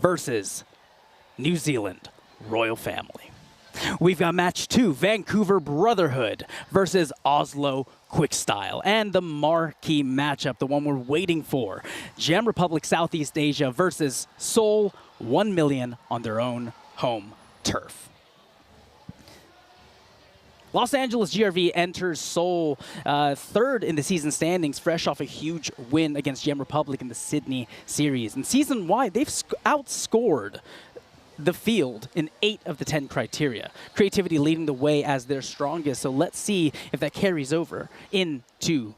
versus New Zealand Royal Family. We've got match 2, Vancouver Brotherhood versus Oslo Quickstyle. And the marquee matchup, the one we're waiting for, Gem Republic Southeast Asia versus Seoul, 1 million on their own home turf. Los Angeles GRV enters Seoul third in the season standings, fresh off a huge win against Gem Republic in the Sydney series. And season-wide, they've outscored the field in 8 of the 10 criteria. Creativity leading the way as their strongest, so let's see if that carries over into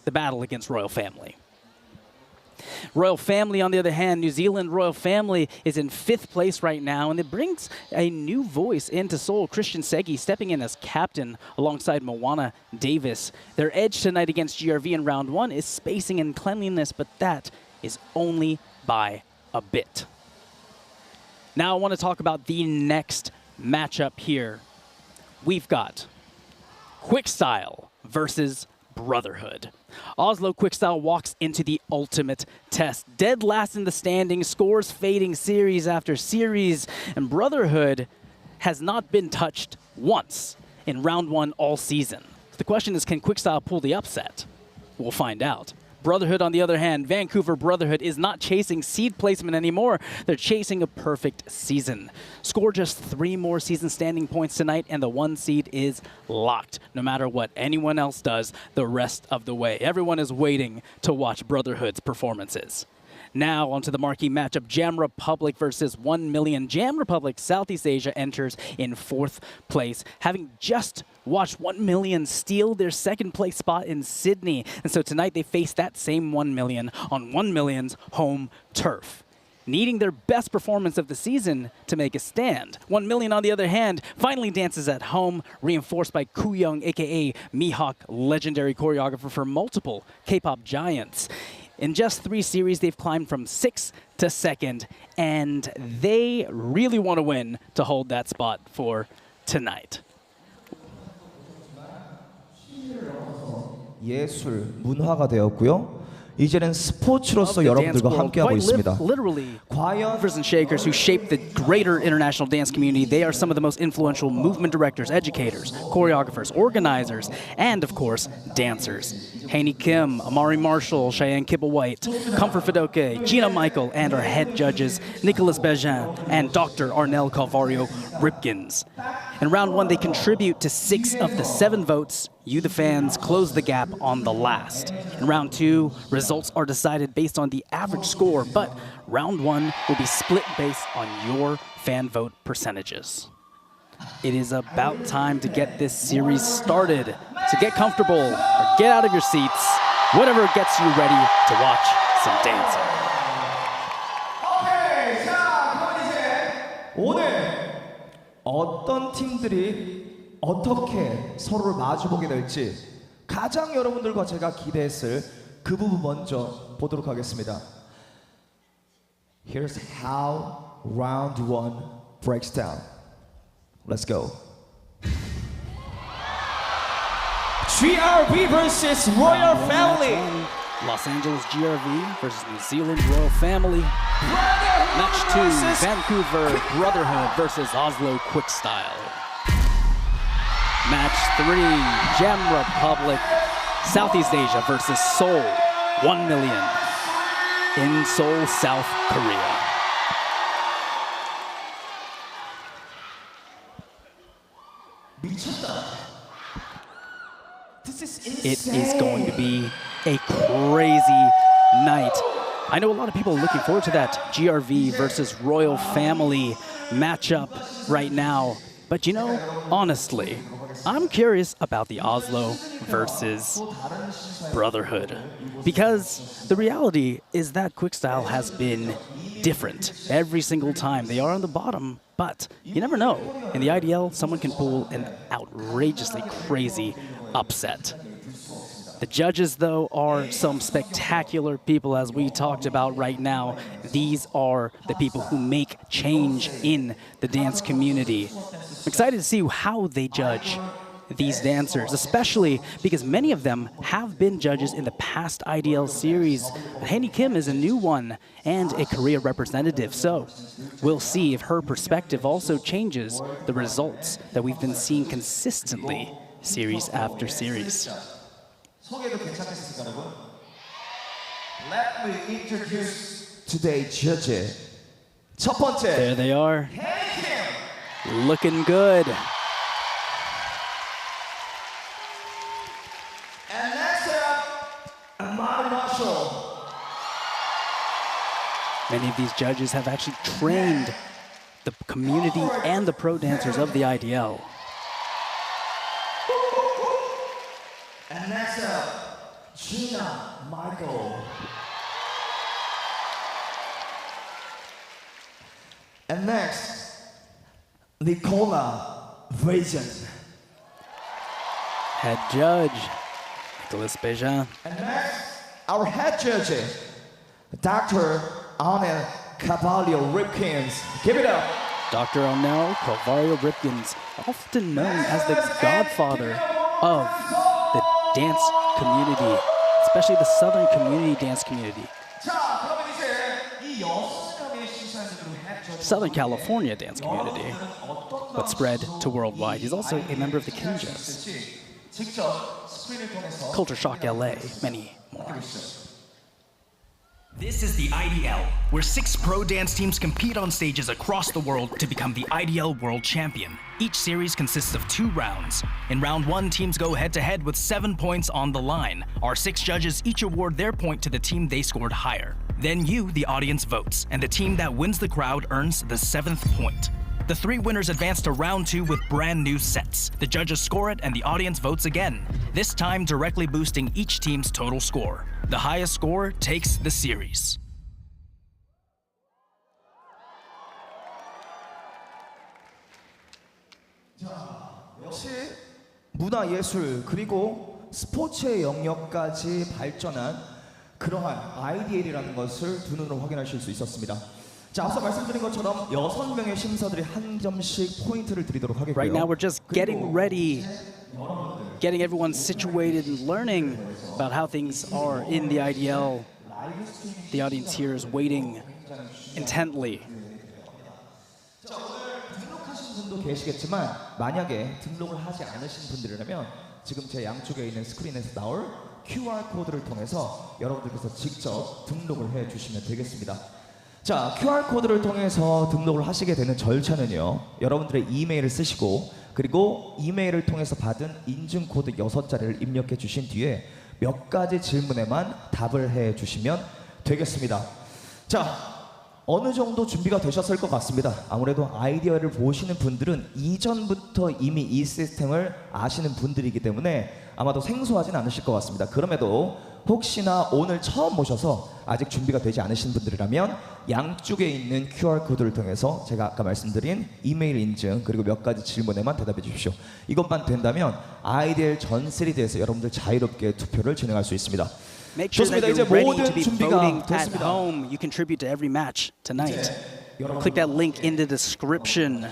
the battle against Royal Family. Royal Family, on the other hand, New Zealand Royal Family is in 5th place right now, and it brings a new voice into Seoul. Christian Segi stepping in as captain alongside Moana Davis. Their edge tonight against GRV in round 1 is spacing and cleanliness, but that is only by a bit. Now I want to talk about the next matchup here. We've got Quickstyle versus Brotherhood. Oslo Quickstyle walks into the ultimate test. Dead last in the standings, scores fading series after series, and Brotherhood has not been touched once in round 1 all season. The question is, can Quickstyle pull the upset? We'll find out. Brotherhood, on the other hand, Vancouver Brotherhood is not chasing seed placement anymore. They're chasing a perfect season. Score just 3 more season standing points tonight, and the 1 seed is locked, no matter what anyone else does the rest of the way. Everyone is waiting to watch Brotherhood's performances. Now onto the marquee matchup, Gem Republic versus 1 million. Gem Republic Southeast Asia enters in 4th place, having just watched 1 million steal their 2nd place spot in Sydney. And so tonight they face that same 1 million on 1 million's home turf, needing their best performance of the season to make a stand. 1 million, on the other hand, finally dances at home, reinforced by Kyung, aka Mihawk, legendary choreographer for multiple K-pop giants. In just 3 series, they've climbed from 6th to 2nd, and they really want to win to hold that spot for tonight. 예술, 문화가 되었고요. 이제는 스포츠로서 여러분들과 함께하고 있습니다. Literally, 과연 movers and shakers who shape the greater international dance community, they are some of the most influential movement directors, educators, choreographers, organizers, and of course, dancers. Haney Kim, Amari Marshall, Cheyenne Kibble-White, Comfort Fidoke, Gina Michael, and our head judges, Nicholas Bejin and Dr. Arnel Calvario Ripkins. In round 1, they contribute to 6 of the 7 votes. You, the fans, close the gap on the last. In round 2, results are decided based on the average score, but round 1 will be split based on your fan vote percentages. It is about time to get this series started. So get comfortable or get out of your seats, whatever gets you ready to watch some dancing. 오늘 어떤 팀들이 어떻게 서로를 마주보게 될지 가장 여러분들과 제가 기대했을 그 부분 먼저 보도록 하겠습니다. Here's how round 1 breaks down. Let's go. GRV versus Royal Family. Los Angeles GRV versus New Zealand Royal Family. Match 2, Vancouver Brotherhood versus Oslo Quickstyle. Match 3, Gem Republic Southeast Asia versus Seoul, 1 million in Seoul, South Korea. It is going to be a crazy night. I know a lot of people are looking forward to that GRV versus Royal Family matchup right now. But you know, honestly, I'm curious about the Oslo versus Brotherhood. Because the reality is that Quickstyle has been different every single time. They are on the bottom, but you never know. In the IDL, someone can pull an outrageously crazy upset. The judges, though, are some spectacular people, as we talked about right now. These are the people who make change in the dance community. I'm excited to see how they judge these dancers, especially because many of them have been judges in the past IDL series. Hae Kim is a new one and a Korea representative, so we'll see if her perspective also changes the results that we've been seeing consistently series after series. Let me introduce today's judges. 첫 번째. There they are. Looking good. And next up, Marshall. Many of these judges have actually trained the community and the pro dancers of the IDL. And next up, Gina Michael. And next, Nicola Vazen. Head judge, Nicolas Bejan. And next, our head judge, Dr. Arnel Carvalho Ripkins. Give it up. Dr. Arnel Carvalho Ripkins, often known as the godfather of the dance community, especially the Southern community dance community. Southern California dance community, but spread to worldwide. He's also a member of the Kinjas, Culture Shock LA, many more. This is the IDL, where 6 pro dance teams compete on stages across the world to become the IDL World Champion. Each series consists of 2 rounds. In round 1, teams go head-to-head with 7 points on the line. Our 6 judges each award their point to the team they scored higher. Then you, the audience, votes, and the team that wins the crowd earns the 7th point. The 3 winners advance to round 2 with brand new sets. The judges score it and the audience votes again, this time directly boosting each team's total score. The highest score takes the series. 역시 문화 예술 그리고 스포츠의 영역까지 발전한 그러한 IDL이라는 것을 두 눈으로 확인하실 수 있었습니다. 자, 앞서 말씀드린 것처럼 6명의 심사들이 한 점씩 포인트를 드리도록 하겠고요. Right now we're just getting ready, getting everyone situated and learning about how things are in the IDL. The audience here is waiting intently. 등록하신 분도 계시겠지만 만약에 등록을 하지 않으신 분들이라면 지금 제 양쪽에 있는 스크린에서 나올 QR코드를 통해서 여러분들께서 직접 등록을 해주시면 되겠습니다. 자, QR코드를 통해서 등록을 하시게 되는 절차는요, 여러분들의 이메일을 쓰시고 그리고 이메일을 통해서 받은 인증코드 6자리를 입력해 주신 뒤에 몇 가지 질문에만 답을 해 주시면 되겠습니다. 자, 어느 정도 준비가 되셨을 것 같습니다. 아무래도 아이디어를 보시는 분들은 이전부터 이미 이 시스템을 아시는 분들이기 때문에 아마도 생소하진 않으실 것 같습니다. 그럼에도 혹시나 오늘 처음 보셔서 아직 준비가 되지 않으신 분들이라면 양쪽에 있는 QR코드를 통해서 제가 아까 말씀드린 이메일 인증 그리고 몇 가지 질문에만 대답해 주십시오. 이것만 된다면 IDL 전 시리즈에서 여러분들 자유롭게 투표를 진행할 수 있습니다. Make sure that 좋습니다. 이제 you're ready 모든 to be 준비가 voting at 됐습니다. home. You contribute to every match tonight. Click that link in the description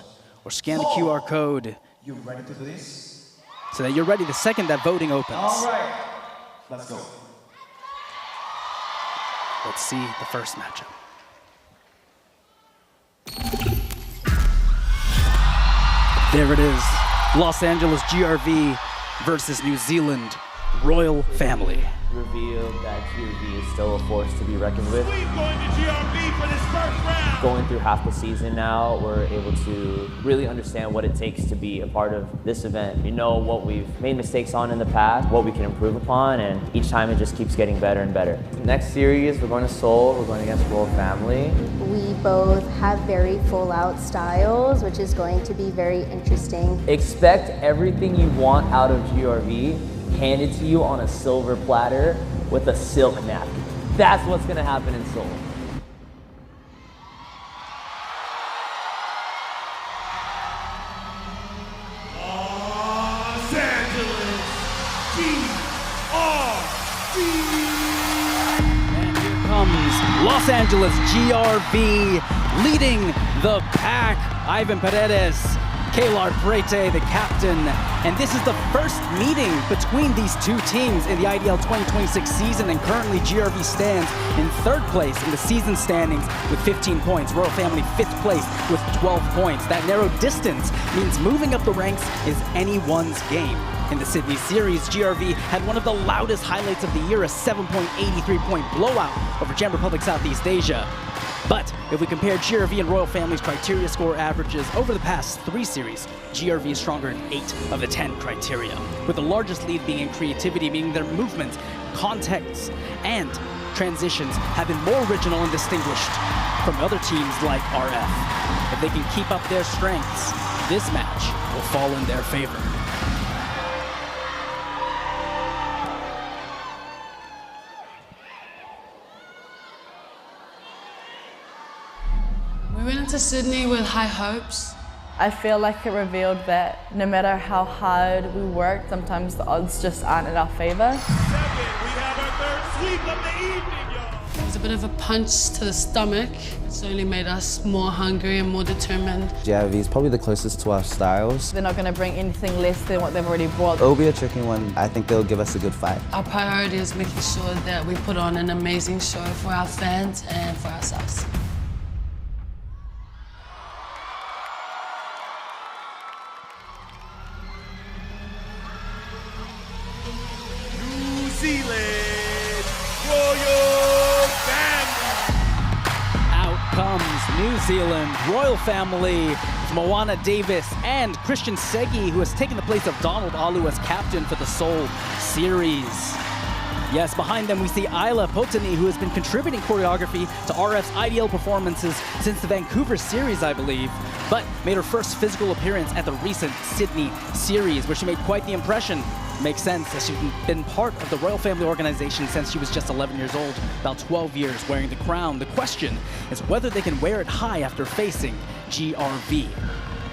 or scan the QR code You ready to do this? so that you're ready the second that voting opens. All right. Let's go. Let's see the first matchup. There it is. Los Angeles GRV versus New Zealand Royal Family. Revealed that GRV is still a force to be reckoned with. Going to GRV for this first round. Going through half the season now, we're able to really understand what it takes to be a part of this event. We know what we've made mistakes on in the past, what we can improve upon, and each time it just keeps getting better and better. Next series, we're going to Seoul, we're going against Royal Family. We both have very full-out styles, which is going to be very interesting. Expect everything you want out of GRV handed to you on a silver platter with a silk napkin. That's what's going to happen in Seoul. Los Angeles GRV. And here comes Los Angeles GRV leading the pack. Ivan Paredes, Kalar Prete, the captain, and this is the first meeting between these two teams in the IDL 2026 season, and currently GRV stands in third place in the season standings with 15 points. Royal Family 5th place with 12 points. That narrow distance means moving up the ranks is anyone's game. In the Sydney series, GRV had one of the loudest highlights of the year, a 7.83-point blowout over Jam Republic Southeast Asia. But if we compare GRV and Royal Family's criteria score averages over the past 3 series, GRV is stronger in 8 of the 10 criteria, with the largest lead being in creativity, meaning their movements, contexts, and transitions have been more original and distinguished from other teams like RF. If they can keep up their strengths, this match will fall in their favor. We went into Sydney with high hopes. I feel like it revealed that no matter how hard we work, sometimes the odds just aren't in our favor. We have our third sweep of the evening, y'all. It was a bit of a punch to the stomach. It's only made us more hungry and more determined. JRV is probably the closest to our styles. They're not going to bring anything less than what they've already brought. It'll be a tricky one. I think they'll give us a good fight. Our priority is making sure that we put on an amazing show for our fans and for ourselves. New Zealand Royal Family. Out comes New Zealand Royal Family, Moana Davis and Christian Segi, who has taken the place of Donald Alu as captain for the Seoul series. Yes, behind them we see Isla Potani, who has been contributing choreography to RF's IDL performances since the Vancouver series, I believe, but made her first physical appearance at the recent Sydney series, where she made quite the impression. Makes sense, as she's been part of the Royal Family organization since she was just 11 years old, about 12 years wearing the crown. The question is whether they can wear it high after facing GRV.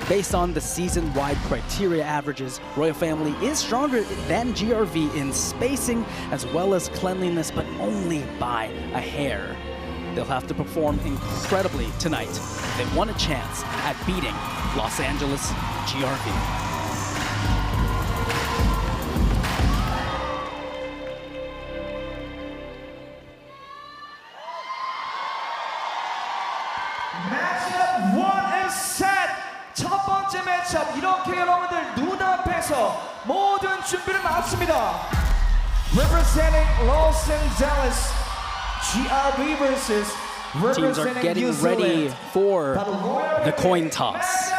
Based on the season-wide criteria averages, Royal Family is stronger than GRV in spacing as well as cleanliness, but only by a hair. They'll have to perform incredibly tonight if they want a chance at beating Los Angeles GRV. Matchup 1 is set. 첫 번째 매치업 이렇게 여러분들 눈앞에서 모든 준비를 마쳤습니다. Representing Los Angeles GRV versus Teams are getting ready for the coin toss.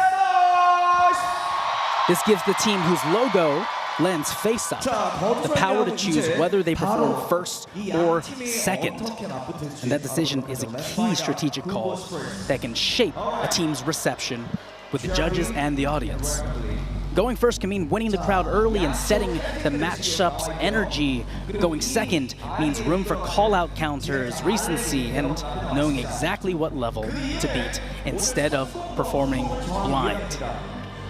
This gives the team whose logo lands face up the power to choose whether they perform first or second. And that decision is a key strategic call that can shape a team's reception with the judges and the audience. Going first can mean winning the crowd early and setting the matchup's energy. Going second means room for call-out counters, recency, and knowing exactly what level to beat instead of performing blind.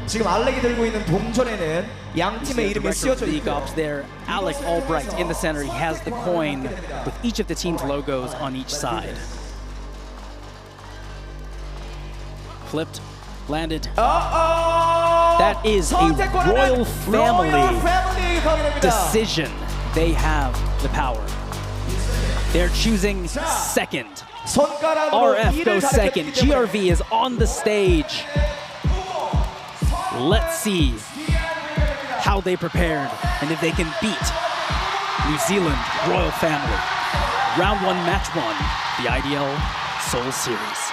지금 알렉이 들고 있는 동전에는 양 팀의 이름이 쓰여져 League 있고 Ops there, Alec Albright in the center. He has the coin with each of the team's logos on each side. Flipped, landed. That is a Royal Family decision. They have the power. They're choosing second. RF goes second. GRV is on the stage. Let's see how they prepared and if they can beat New Zealand Royal Family. Round 1, match 1, the IDL Seoul Series.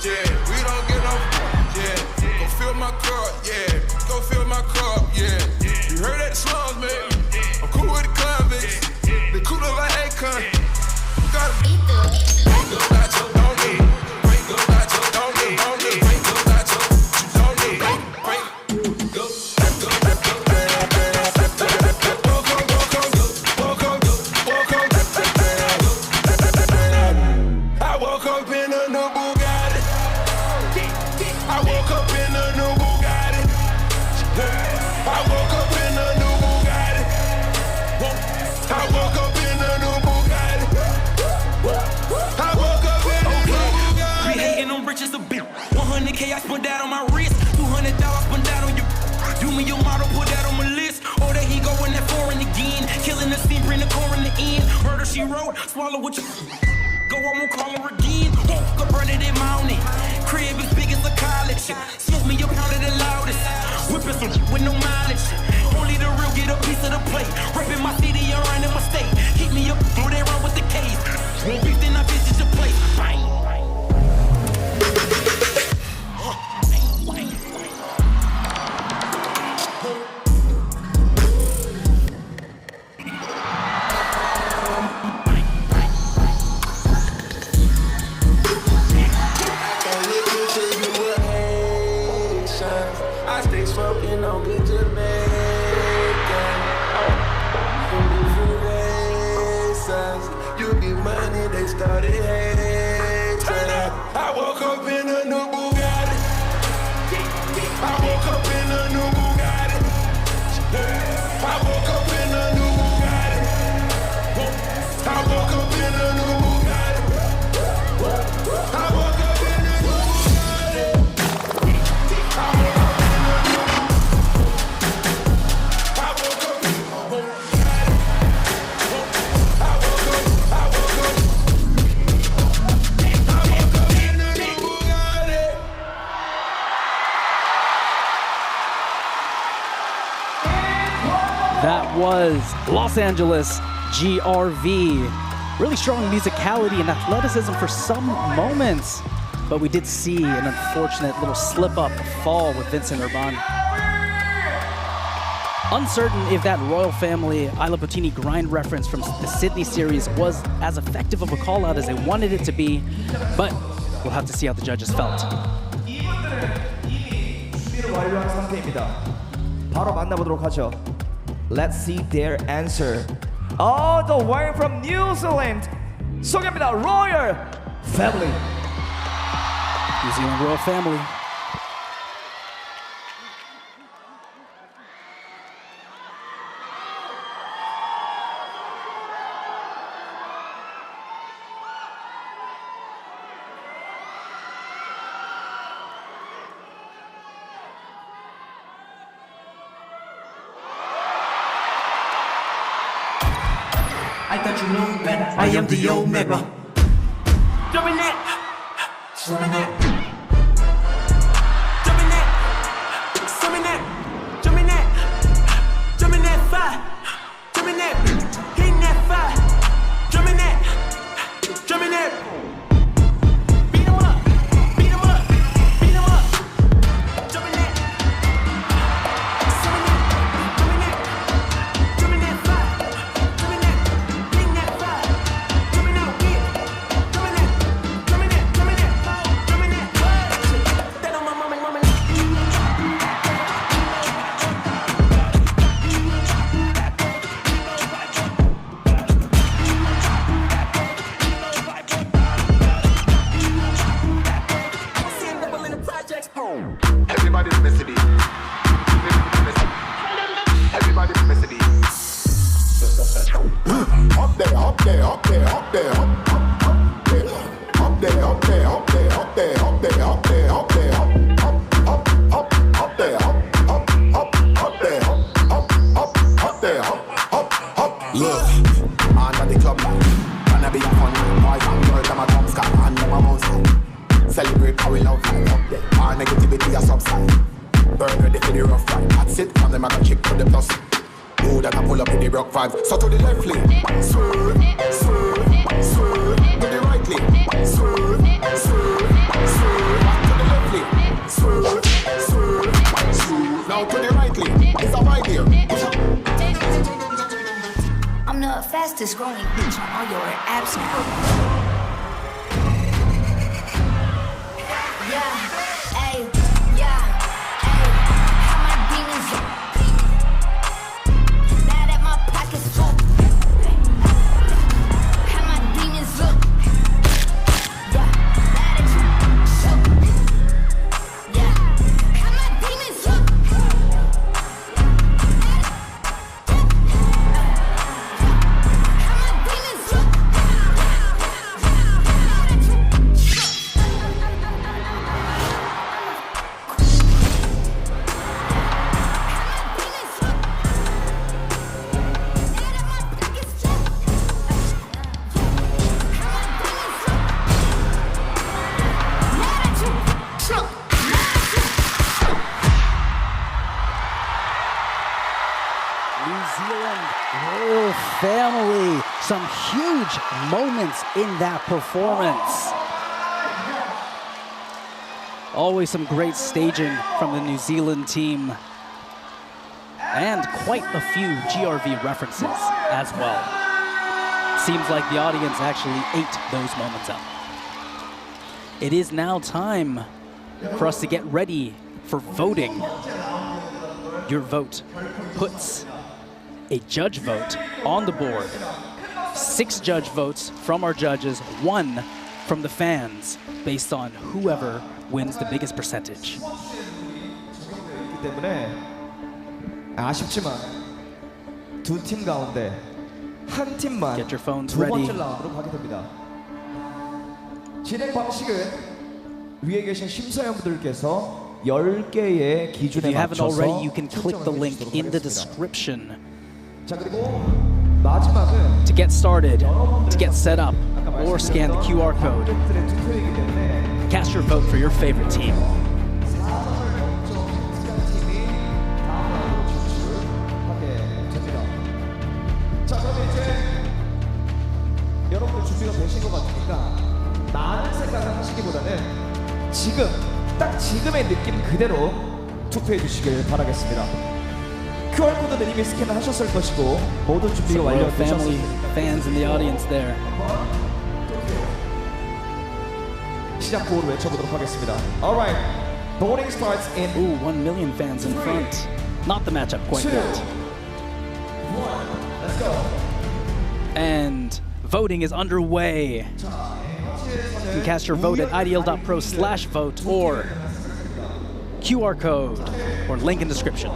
We don't my cup, yeah. Go fill my cup, yeah. You heard that slums, man. I'm cool with the convicts. They cool up like Akon. Gotta eat the nacho, don't eat. Break up nacho, don't eat. Break up nacho, don't eat. Break go. I woke up in a new Bugatti. I woke up in a new Bugatti. I woke up in a new Bugatti. I woke up in a new Bugatti. I woke up in a new Bugatti. We hating on riches a bit. 100K I spent that on my wrist. $200 spent that on your. Do me your model, put that on my list. Or that he go in that foreign again. Killing the scene, bring the core in the end. Murder she wrote, swallow what you. Go, I won't call her again. Woke up, burn it in mountain. Crib as big as a college. Smoke me a pound of the loudest. Whipping some with no mileage. Only the real get a piece of the plate. Rapping my city and running my state. Keep me up, throw they run with the case. Won't beef, then I visit your place. Bang. I stay smoking on good Jamaican. From different races, you get money, they started hating. I woke up in a new Bugatti. I woke up in a new Bugatti. I woke up in a new Bugatti. I woke up in a new Bugatti. I woke up in a new Bugatti. I woke up. That was Los Angeles GRV. Really strong musicality and athleticism for some moments. But we did see an unfortunate little slip-up fall with Vincent Urban. Uncertain if that royal family Isla Botini grind reference from the Sydney series was as effective of a call-out as they wanted it to be. But we'll have to see how the judges felt. 준비를 완료한 상태입니다. 바로 만나보도록 하죠. Let's see their answer. All the way from New Zealand. 소개합니다. Royal Family. New Zealand royal family. I thought you knew better. I am the Omega. Jumping that. Swimming that. Jumping that. Swimming that. Jumping that. Jumping that fire. Jumping that. Hitting that fire. Jumping that. Jumping that. Beat 'em up. Beat 'em up. Beat 'em up. Jumping that. Swimming that. Jumping that. Jumping that fire. Jumping that. Hitting that fire. Jumping out. Jumping that. Jumping that. Jumping that. Jumping that. That on my mama. Everybody's missing it. Everybody's missing it. Up there, up there, up there, up there, up there, up there, up there, up there, up there, up there, up there, up there, up there, up there, up there, up. Look, under the club, gonna be a fun boy and girl, them a top sky and them a mouse. Celebrate how we love life up there. Our negativity a subside. Burn ready for the rough ride. That's it, from them I got chick to the plus. Who that I pull up in the rock vibes. So to the left lane, swerve, swerve, swerve. To the right lane, swerve, swerve, swerve. Back to the left lane, swerve, swerve, fastest growing bitch on all your apps now. Yeah, ayy, yeah, ayy. How my demons look. Now that my pockets full. How my demons look. Yeah, now that you shook. Yeah, how my demons look. Family, some huge moments in that performance. Always some great staging from the New Zealand team. And quite a few GRV references as well. Seems like the audience actually ate those moments up. It is now time for us to get ready for voting. Your vote puts a judge vote on the board. 6 judge votes from our judges, 1 from the fans, based on whoever wins the biggest percentage. 때문에 아쉽지만 두 팀 가운데 한 팀만 Get your phones 두 ready. 번째 라운드로 가게 됩니다. 진행 방식은 위에 계신 심사위원분들께서 10개의 If 기준에 you haven't 맞춰서 already, you can click the 설정을 link 해주시도록 in the 하겠습니다. description. 자, 그리고 마지막은 To get started, to get set up, or scan the QR code. 관객들의 투표이기 때문에 Cast your vote for your favorite team. 팀이 다음 라운드로 진출하게 됩니다. 자, 그러면 이제 여러분들 준비가 되신 것 같으니까 많은 생각을 하시기보다는 지금 딱 지금의 느낌 그대로 투표해 주시길 바라겠습니다. QR코드는 이미 스캔을 하셨을 것이고 모든 준비가 Royal 완료되셨을 family 테니까 fans in the audience there. 시작 구호를 외쳐보도록 하겠습니다. Alright, voting starts in Ooh, 1 million fans in front. Not the matchup quite 2, 1, yet. let's go. And voting is underway. You can cast your vote at idl.pro/vote or QR code or link in description.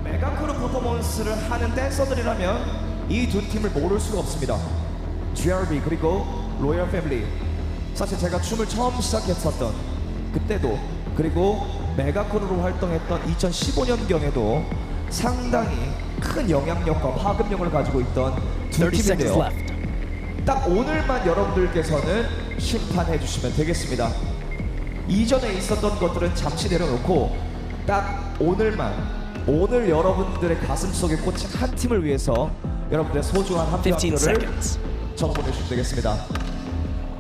메가크루 퍼포먼스를 하는 댄서들이라면 이 두 팀을 모를 수가 없습니다. JRB 그리고 로열 패밀리. 사실 제가 춤을 처음 시작했었던 그때도 그리고 메가크루로 활동했던 2015년경에도 상당히 큰 영향력과 파급력을 가지고 있던 두 30 seconds 팀인데요. left. 딱 오늘만 여러분들께서는 심판해 주시면 되겠습니다. 이전에 있었던 것들은 잠시 내려놓고 딱 오늘 여러분들의 가슴 속에 꽂힌 한 팀을 위해서 여러분들의 소중한 한 표 한 15 표를 seconds. 적어보내주시면 되겠습니다.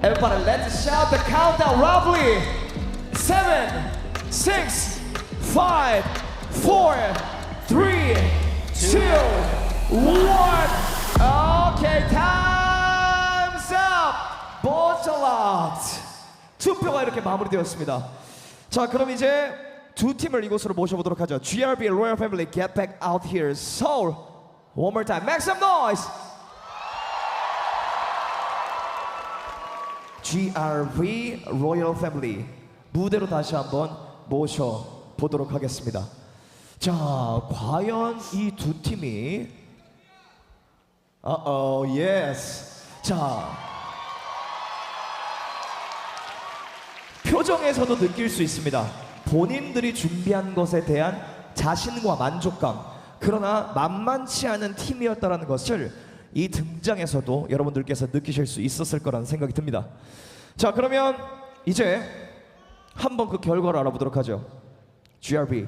Everybody, let's shout the countdown roughly. 7, 6, 5, 4, 3, 2, 1. Okay, time's up. 보철라. 투표가 이렇게 마무리되었습니다. 자, 그럼 이제 두 팀을 이곳으로 모셔보도록 하죠. GRB Royal Family, get back out here. Seoul, one more time. Make some noise. GRB Royal Family 무대로 다시 한번 모셔보도록 하겠습니다. 자, 과연 이 두 팀이 yes. 자, 표정에서도 느낄 수 있습니다. 본인들이 준비한 것에 대한 자신과 만족감. 그러나 만만치 않은 팀이었다는 것을 이 등장에서도 여러분들께서 느끼실 수 있었을 거라는 생각이 듭니다. 자, 그러면 이제 한번 그 결과를 알아보도록 하죠. GRB,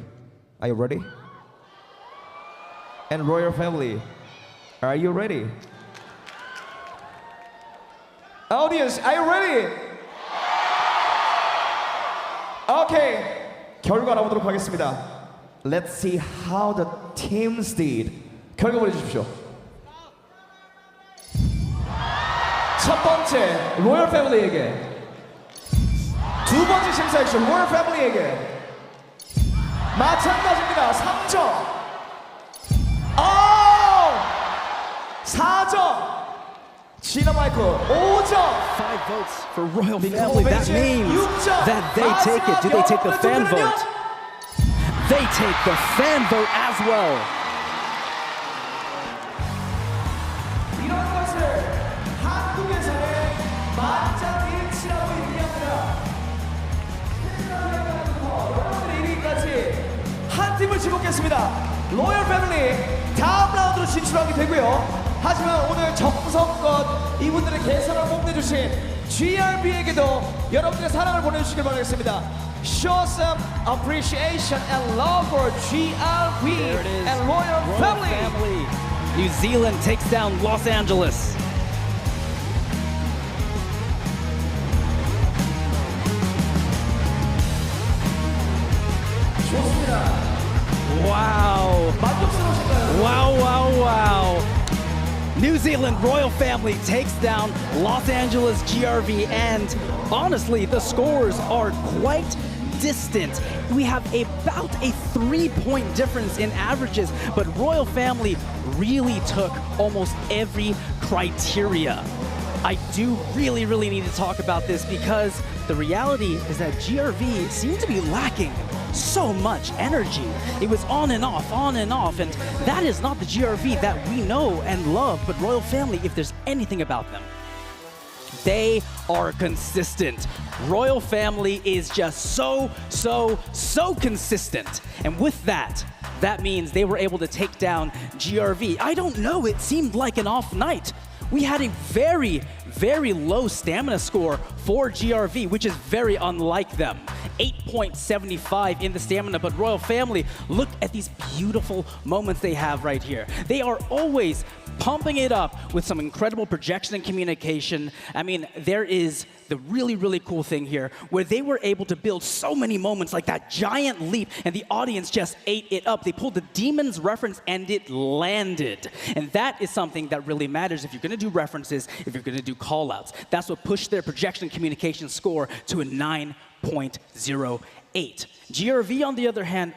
are you ready? And Royal Family, are you ready? Audience, are you ready? Okay, 결과 알아보도록 하겠습니다. Let's see how the teams did 결과 보내주십시오. 첫 번째 로열 패밀리에게, 두 번째 심사 액션 로열 패밀리에게 마찬가지입니다. 3점. 4점. 지나 마이크 5점. 5 votes for Royal Family. That means that they take it. Do they take the fan vote? They take the fan vote as well. 이런 것을 한국에서의 만장일치라고 얘기합니다. 여러분들의 1위까지 한 팀을 지목했습니다. 로열 패밀리 다음 라운드로 진출하게 되고요. 하지만 오늘 정성껏 이분들의 개선을 뽐내주신 GRB에게도 여러분들의 사랑을 보내주시길 바라겠습니다. Show some appreciation and love for GRB and Royal Family. New Zealand takes down Los Angeles. 좋습니다. Wow. 만족스러우신가요? Wow. New Zealand Royal Family takes down Los Angeles GRV, and honestly, the scores are quite distant. We have about a 3-point difference in averages, but Royal Family really took almost every criteria. I do really need to talk about this because the reality is that GRV seemed to be lacking so much energy. It was on and off, and that is not the GRV that we know and love. But Royal Family, if there's anything about them, they are consistent. Royal Family is just so consistent. And with that means they were able to take down GRV. I don't know, it seemed like an off night. We had a very low stamina score for GRV, which is very unlike them. 8.75 in the stamina, but Royal Family, look at these beautiful moments they have right here. They are always pumping it up with some incredible projection and communication. I mean, there is the really cool thing here where they were able to build so many moments like that giant leap, and the audience just ate it up. They pulled the Demons reference and it landed. And that is something that really matters if you're gonna do references, if you're gonna do call-outs. That's what pushed their projection and communication score to a 9.08. GRV, on the other hand,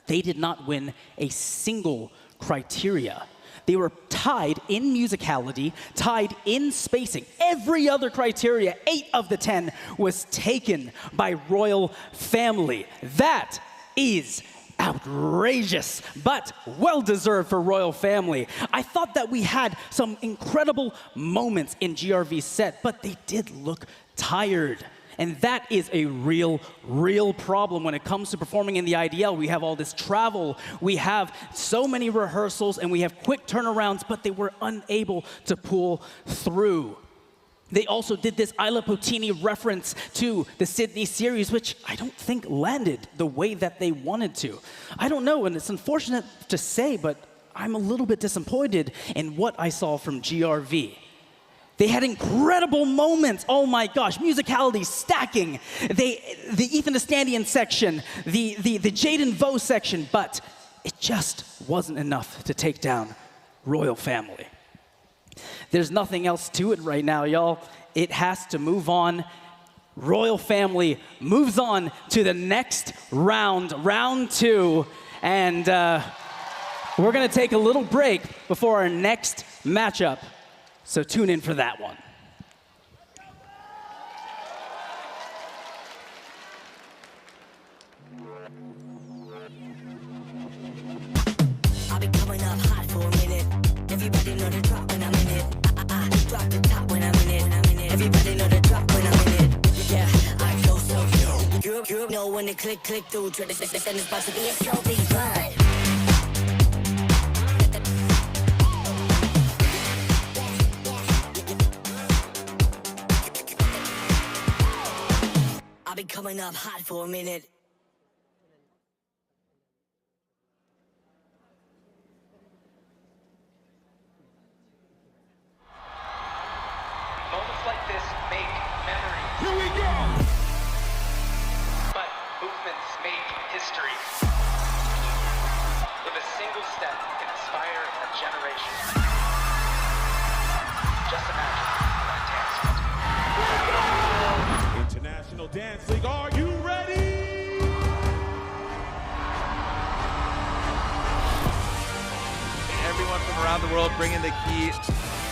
they did not win a single criteria. They were tied in musicality, tied in spacing. Every other criteria, 8 of the 10, was taken by Royal Family. That is outrageous, but well-deserved for Royal Family. I thought that we had some incredible moments in GRV's set, but they did look tired. And that is a real problem when it comes to performing in the IDL. We have all this travel, we have so many rehearsals, and we have quick turnarounds, but they were unable to pull through. They also did this Isla Potini reference to the Sydney series, which I don't think landed the way that they wanted to. I don't know, and it's unfortunate to say, but I'm a little bit disappointed in what I saw from GRV. They had incredible moments. Oh my gosh, musicality stacking. The Ethan Estandian section, the Jaden Vo section, but it just wasn't enough to take down Royal Family. There's nothing else to it right now, y'all. It has to move on. Royal Family moves on to the next round, round 2, and we're gonna take a little break before our next matchup. So tune in for that one. I'll be coming up hot for a minute. Everybody know the drop when I'm in it. I drop the top when I'm in it. Everybody know the drop when I'm in it. Yeah, I go so you know when they click through. Try to send this box to be a slow beat ride. I'll be coming up hot for a minute. Moments like this make memories. Here we go. But movements make history. If a single step can inspire generation. Just imagine that dance. International Dance League, are you ready? Everyone from around the world bringing the key.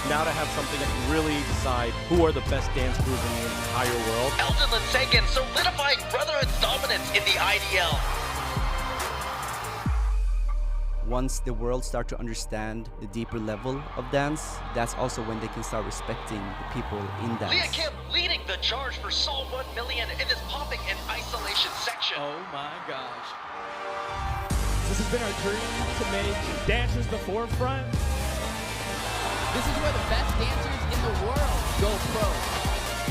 Now to have something that can really decide who are the best dance crews in the entire world. Elton and Sagan solidifying Brotherhood's dominance in the IDL. Once the world start to understand the deeper level of dance, that's also when they can start respecting the people in dance. Leah Kim leading the charge for Seoul 1 million in this popping and isolation section. Oh my gosh. This has been our dream to make dancers the forefront. This is where the best dancers in the world go pro.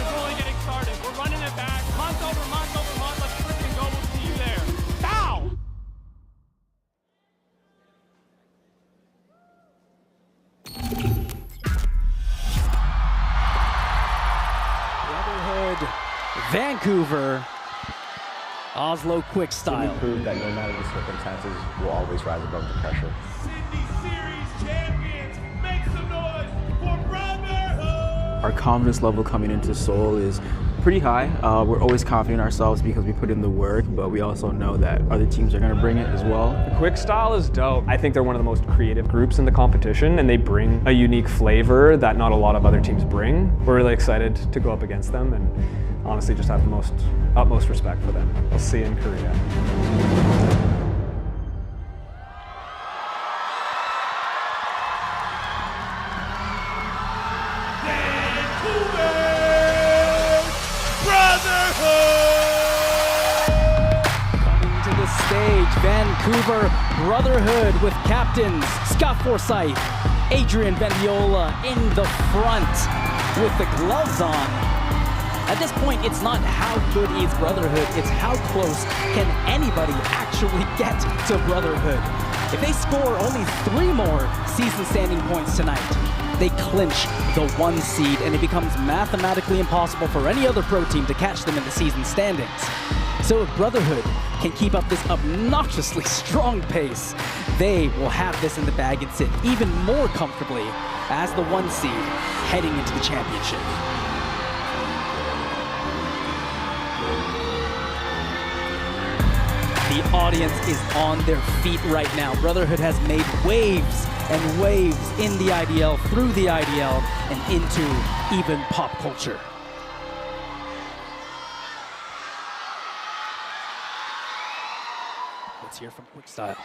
It's only getting started. We're running it back. Month over month over month. Let's freaking go. We'll see you there. Bow! Brotherhood, Vancouver, Oslo Quick Style. Prove that no matter the circumstances, we'll always rise above the pressure. Sydney Series champions, make some noise for Brotherhood! Our confidence level coming into Seoul is pretty high. We're always confident in ourselves because we put in the work, but we also know that other teams are going to bring it as well. The Quick Style is dope. I think they're one of the most creative groups in the competition, and they bring a unique flavor that not a lot of other teams bring. We're really excited to go up against them and honestly just have the utmost respect for them. We'll see you in Korea. Coming to the stage, Vancouver Brotherhood with captains Scott Forsyth, Adrian Bendiola in the front with the gloves on. At this point, it's not how good is Brotherhood, it's how close can anybody actually get to Brotherhood. If they score only 3 more season standing points tonight, they clinch the 1 seed, and it becomes mathematically impossible for any other pro team to catch them in the season standings. So if Brotherhood can keep up this obnoxiously strong pace, they will have this in the bag and sit even more comfortably as the 1 seed heading into the championship. The audience is on their feet right now. Brotherhood has made waves and waves in the IDL, through the IDL, and into even pop culture. Let's hear from Quick Style.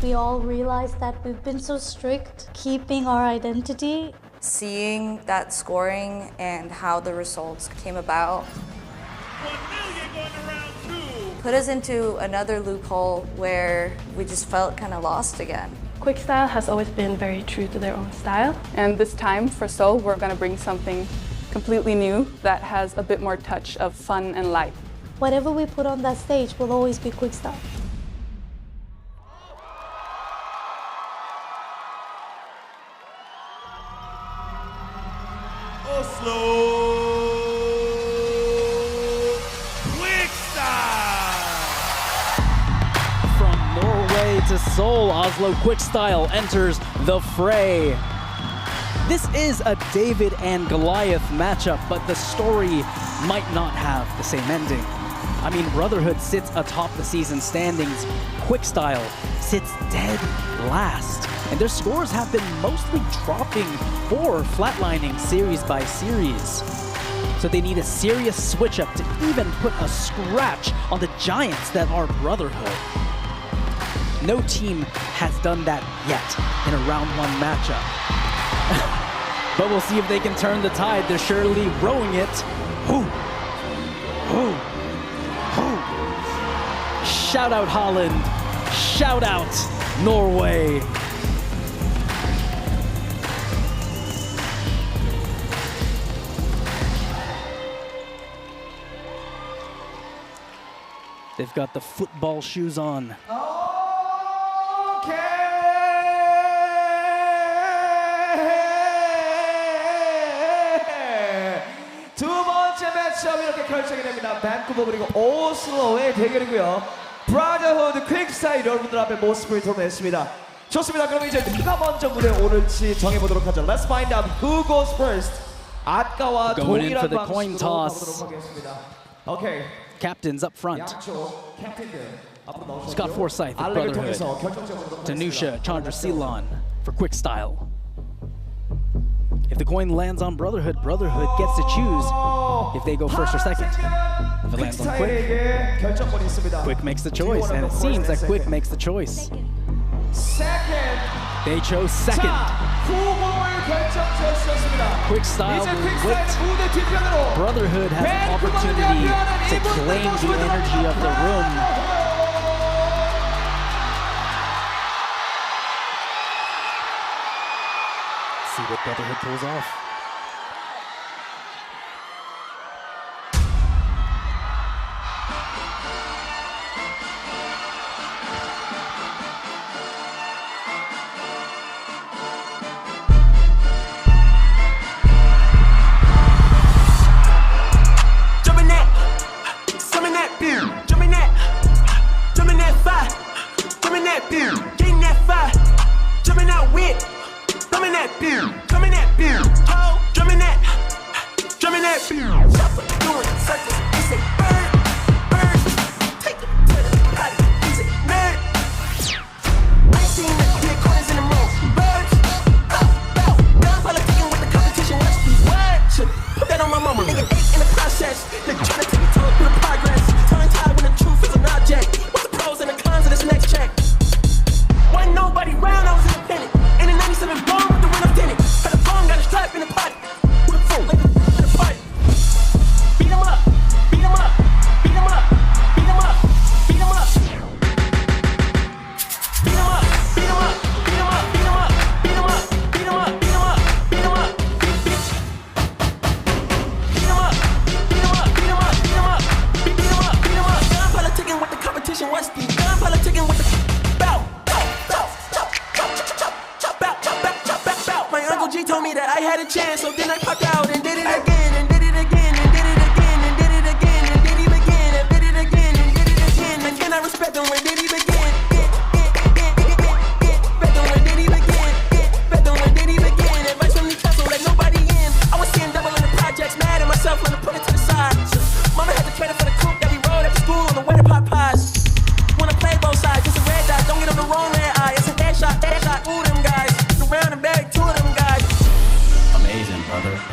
We all realize that we've been so strict, keeping our identity. Seeing that scoring and how the results came about put us into another loophole where we just felt kind of lost again. Quick Style has always been very true to their own style. And this time for Seoul, we're going to bring something completely new that has a bit more touch of fun and light. Whatever we put on that stage will always be Quick Style. Oslo Quick Style! From Norway to Seoul, Oslo Quick Style enters the fray. This is a David and Goliath matchup, but the story might not have the same ending. I mean, Brotherhood sits atop the season standings. Quick Style sits dead last. And their scores have been mostly dropping or flatlining series by series. So they need a serious switch up to even put a scratch on the giants that are Brotherhood. No team has done that yet in a round 1 matchup. But we'll see if they can turn the tide. They're surely rowing it. Whoo! Whoo! Whoo! Shout out Holland. Shout out Norway. They've got the football shoes on. 두 번째 매치업 이렇게 결정이 됩니다. 밴쿠버 그리고 오슬로의 대결이고요. 브라더후드 퀵스타일 여러분들 앞에 모습을 드러냈습니다. 좋습니다. 그럼 이제 누가 먼저 무대에 오를지 정해보도록 하죠. Let's find out who goes first. 아까와 Going in for 동일한 the coin 방식으로 toss. 가보도록 하겠습니다. Okay. Captains up front. 양쪽 캡틴들 앞으로 나오시고요. Scott Forsyth with 알렉을 통해서 Brotherhood. 결정적으로 Tanusha Chandraseelan for quick style. If the coin lands on Brotherhood, Brotherhood gets to choose if they go first or second. If it lands on Quick, 결정권이 있습니다. Quick makes the choice, and it seems that Quick makes the choice. Second. They chose second. 후보를 결정지었습니다. Quick style 이제 will 퀵스타일 wait. 무대 뒤편으로 Brotherhood has an opportunity to claim the energy of the room. See what Brotherhood pulls off.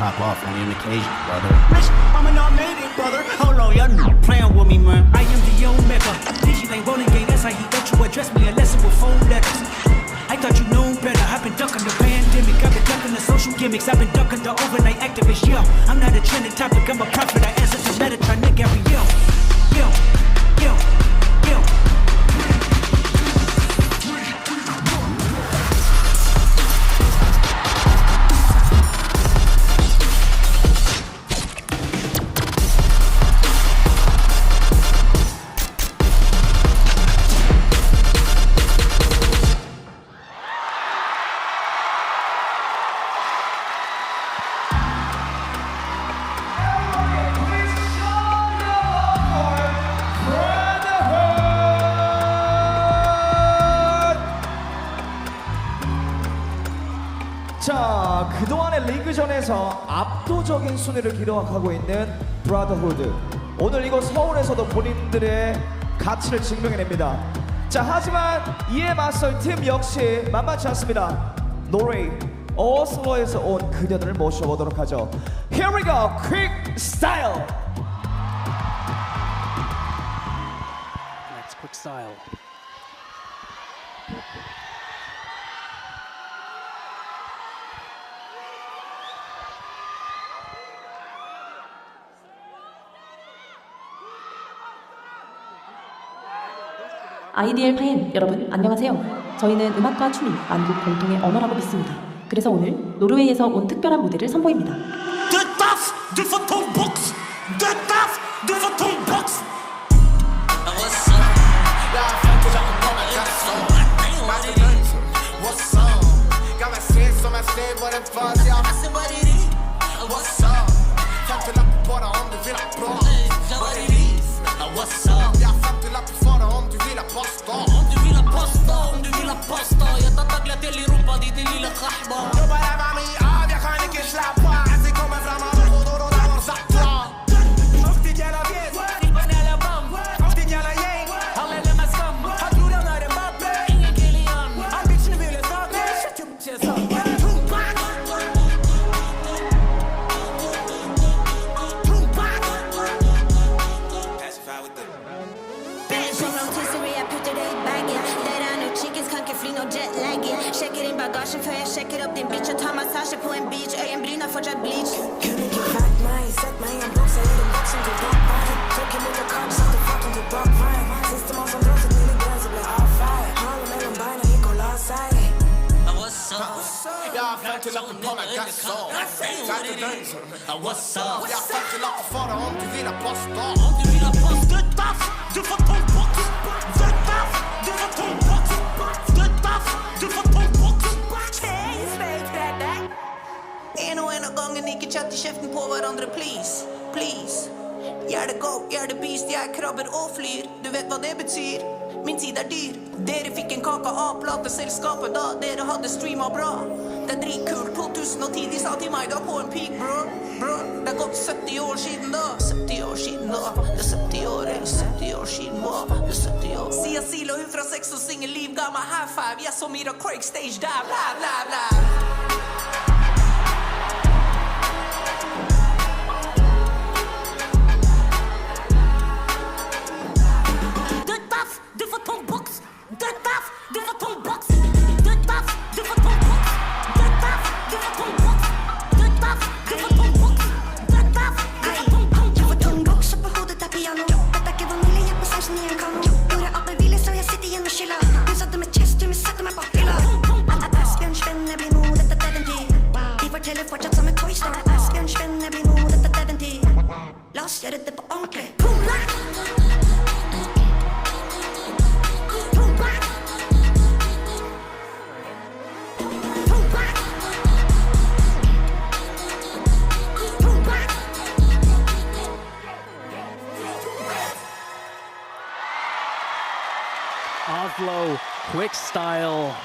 Pop off on any occasion, brother. Rich, I'm an automated brother. Hold on, y'all know playing with me, man. I am the Omega. DJ ain't rolling game, that's how he let you address me. A lesson with 4 letters. I thought you knew better. I've been ducking the pandemic. I've been ducking the social gimmicks. I've been ducking the overnight activists. Yo, I'm not a trending topic. I'm a prophet. I answer to Metatron. Nigga, every yo, yo, yo, yo. 자, 그동안의 리그전에서 압도적인 순위를 기록하고 있는 Brotherhood. 오늘 이곳 서울에서도 본인들의 가치를 증명해냅니다. 자, 하지만 이에 맞설 팀 역시 만만치 않습니다. 노르웨이 오슬로에서 온 그녀들을 모셔보도록 하죠. Here we go, quick style. Next, quick style. IDL 팬 여러분 안녕하세요. 저희는 음악과 춤이 만국 공통의 언어라고 믿습니다. 그래서 오늘 노르웨이에서 온 특별한 무대를 선보입니다. Om du vill ha pasta, lika bra. Jobbar över mig av, jag kan inte slappa. Att det kommer fram av och då var sakta. Och din jävla bjäs, rippan eller bam. Och din jävla gäng, han lämnar mig skam. Han tror han är en Mbappé, ingen Kylian. Han bitchen vill ett sak, shut your bitches up. Checkar in bagagen för jag checkar upp din bitch och tar massage på en beach. Ögonbryna fortsatt bleach. Kan inte fuck mig, sätt mig en box. Jag är den boxen till bakvagn. Trycker lite kort så att du fucking till bakvagn. Sista man som drar sig till en gräns och blir avfärd. Halen mellan benen gick och la sig. What's up? Jag har fått till att på mig gassar. Satt i dörren. What's up? Jag har fått till att fara om du vill ha posta. Om du vill ha post, du taff. Du får 12 box. Du taff. Du får 12 box. Du taff. Du får 12 box. En och en av gången ni kan chatta käften på varandra, please. Please. Gör det go, gör det beast. Jag krabbar och flyr. Du vet vad det betyder. Min tid är dyr. Dere fick en kaka av platesällskapet då. Dere hade streamat bra. Det är dritkul. 2010 de sa till mig då på en peak, bro. Det har gått 70 år sedan då. 70 år sedan då. Det är 70 år, eller 70 år sedan då. Det är 70 år. Sia Silo, hufra sex och singel liv. Gamma high five. Jag som i Craig stage dive. Bla bla bla. Oslo quick style.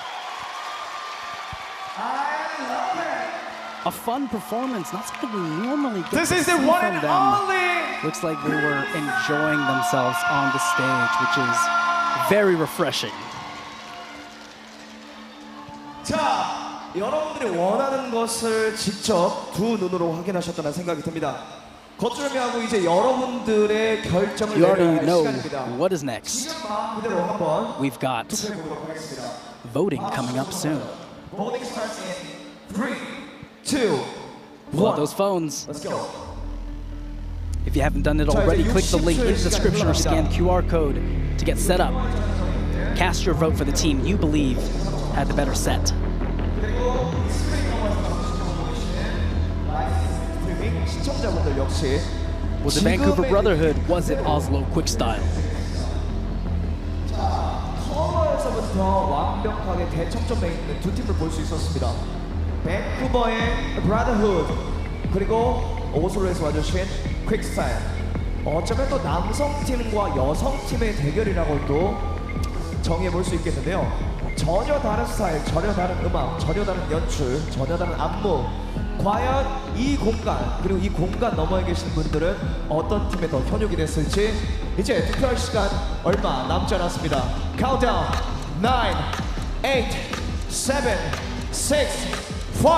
A fun performance, not something we normally get This to is the see one from and them. only. Looks like they were enjoying themselves on the stage, which is very refreshing. 자, 여러분들이 원하는 것을 직접 두 눈으로 확인하셨다는 생각이 듭니다. 거점하고 이제 여러분들의 결정을 You already 내려야 할 know 시간입니다. what is next. 지금 그대로 한번 We've got 투표해 보도록 하겠습니다. voting coming up soon. Voting starts in 3, 2, Pull 1. out those phones. Let's go. If you haven't done it already, click the link in the description or scan the QR code to get set up. Cast your vote for the team you believe had the better set. 시청자분들 역시 Was it Vancouver Brotherhood? Was it Oslo Quick Style? 커버에서부터 완벽하게 대척점에 있는 두 팀을 볼 수 있었습니다. 밴쿠버의 Brotherhood 그리고 오슬로에서 와주신 퀵스타일. 어쩌면 또 남성팀과 여성팀의 대결이라고도 정의해 볼 수 있겠는데요. 전혀 다른 스타일, 전혀 다른 음악, 전혀 다른 연출, 전혀 다른 안무. 과연 이 공간 그리고 이 공간 너머에 계신 분들은 어떤 팀에 더 현혹이 됐을지 이제 투표할 시간 얼마 남지 않았습니다. 카운트다운 9, 8, 7, 6, 5,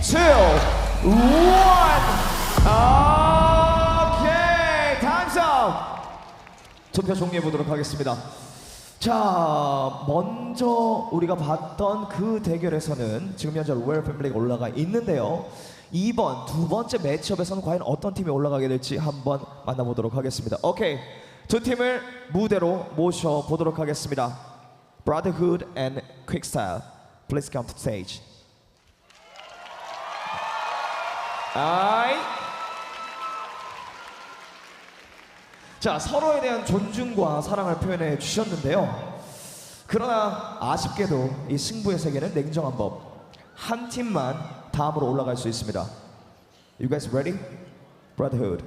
2, 1. 오케이, time's up. 투표 종료해 보도록 하겠습니다. 자, 먼저 우리가 봤던 그 대결에서는 지금 현재 로얄 패밀리가 올라가 있는데요. 이번 두 번째 매치업에서는 과연 어떤 팀이 올라가게 될지 한번 만나보도록 하겠습니다. 오케이, 두 팀을 무대로 모셔보도록 하겠습니다. Brotherhood and Quickstyle, please come to the stage. 자, 서로에 대한 존중과 사랑을 표현해 주셨는데요. 그러나 아쉽게도 이 승부의 세계는 냉정한 법. 한 팀만 다음으로 올라갈 수 있습니다. You guys ready? Brotherhood,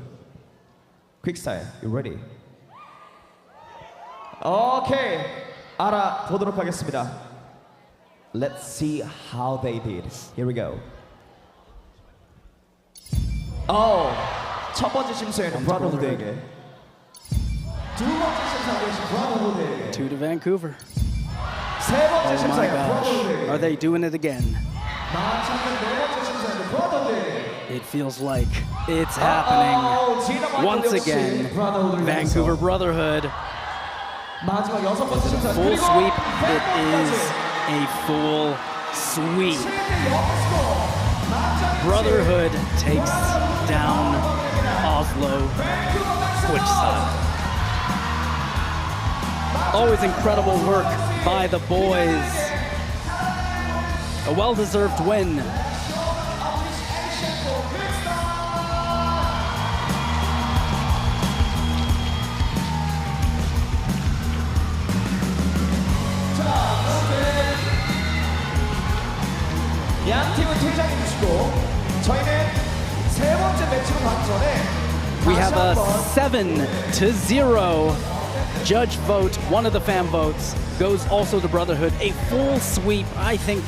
Quickstyle, you ready? 오케이, 알아보도록 하겠습니다. Let's see how they did. Here we go. 첫 번째 심사에는 브라더후드에게, 두 번째 심사에는 브라더후드에게, 2 to Vancouver. 세 번째 Oh my 심사에는 gosh. 브라더후드에게, Are they doing it again? 마찬가지 네 번째 심사에는 브라더후드에게. It feels like it's happening. Once again, Vancouver Brotherhood. 마지막 여섯 번째 Is it a 심사. full sweep? It is a full sweep. Brotherhood takes down Oslo Quickstyle. Always incredible work by the boys. A well-deserved win. 양 팀은 퇴장해 주시고 저희는 세 번째 매치로 가기 전에 We have a 7-0 judge vote. One of the fan votes goes also to Brotherhood. A full sweep. I think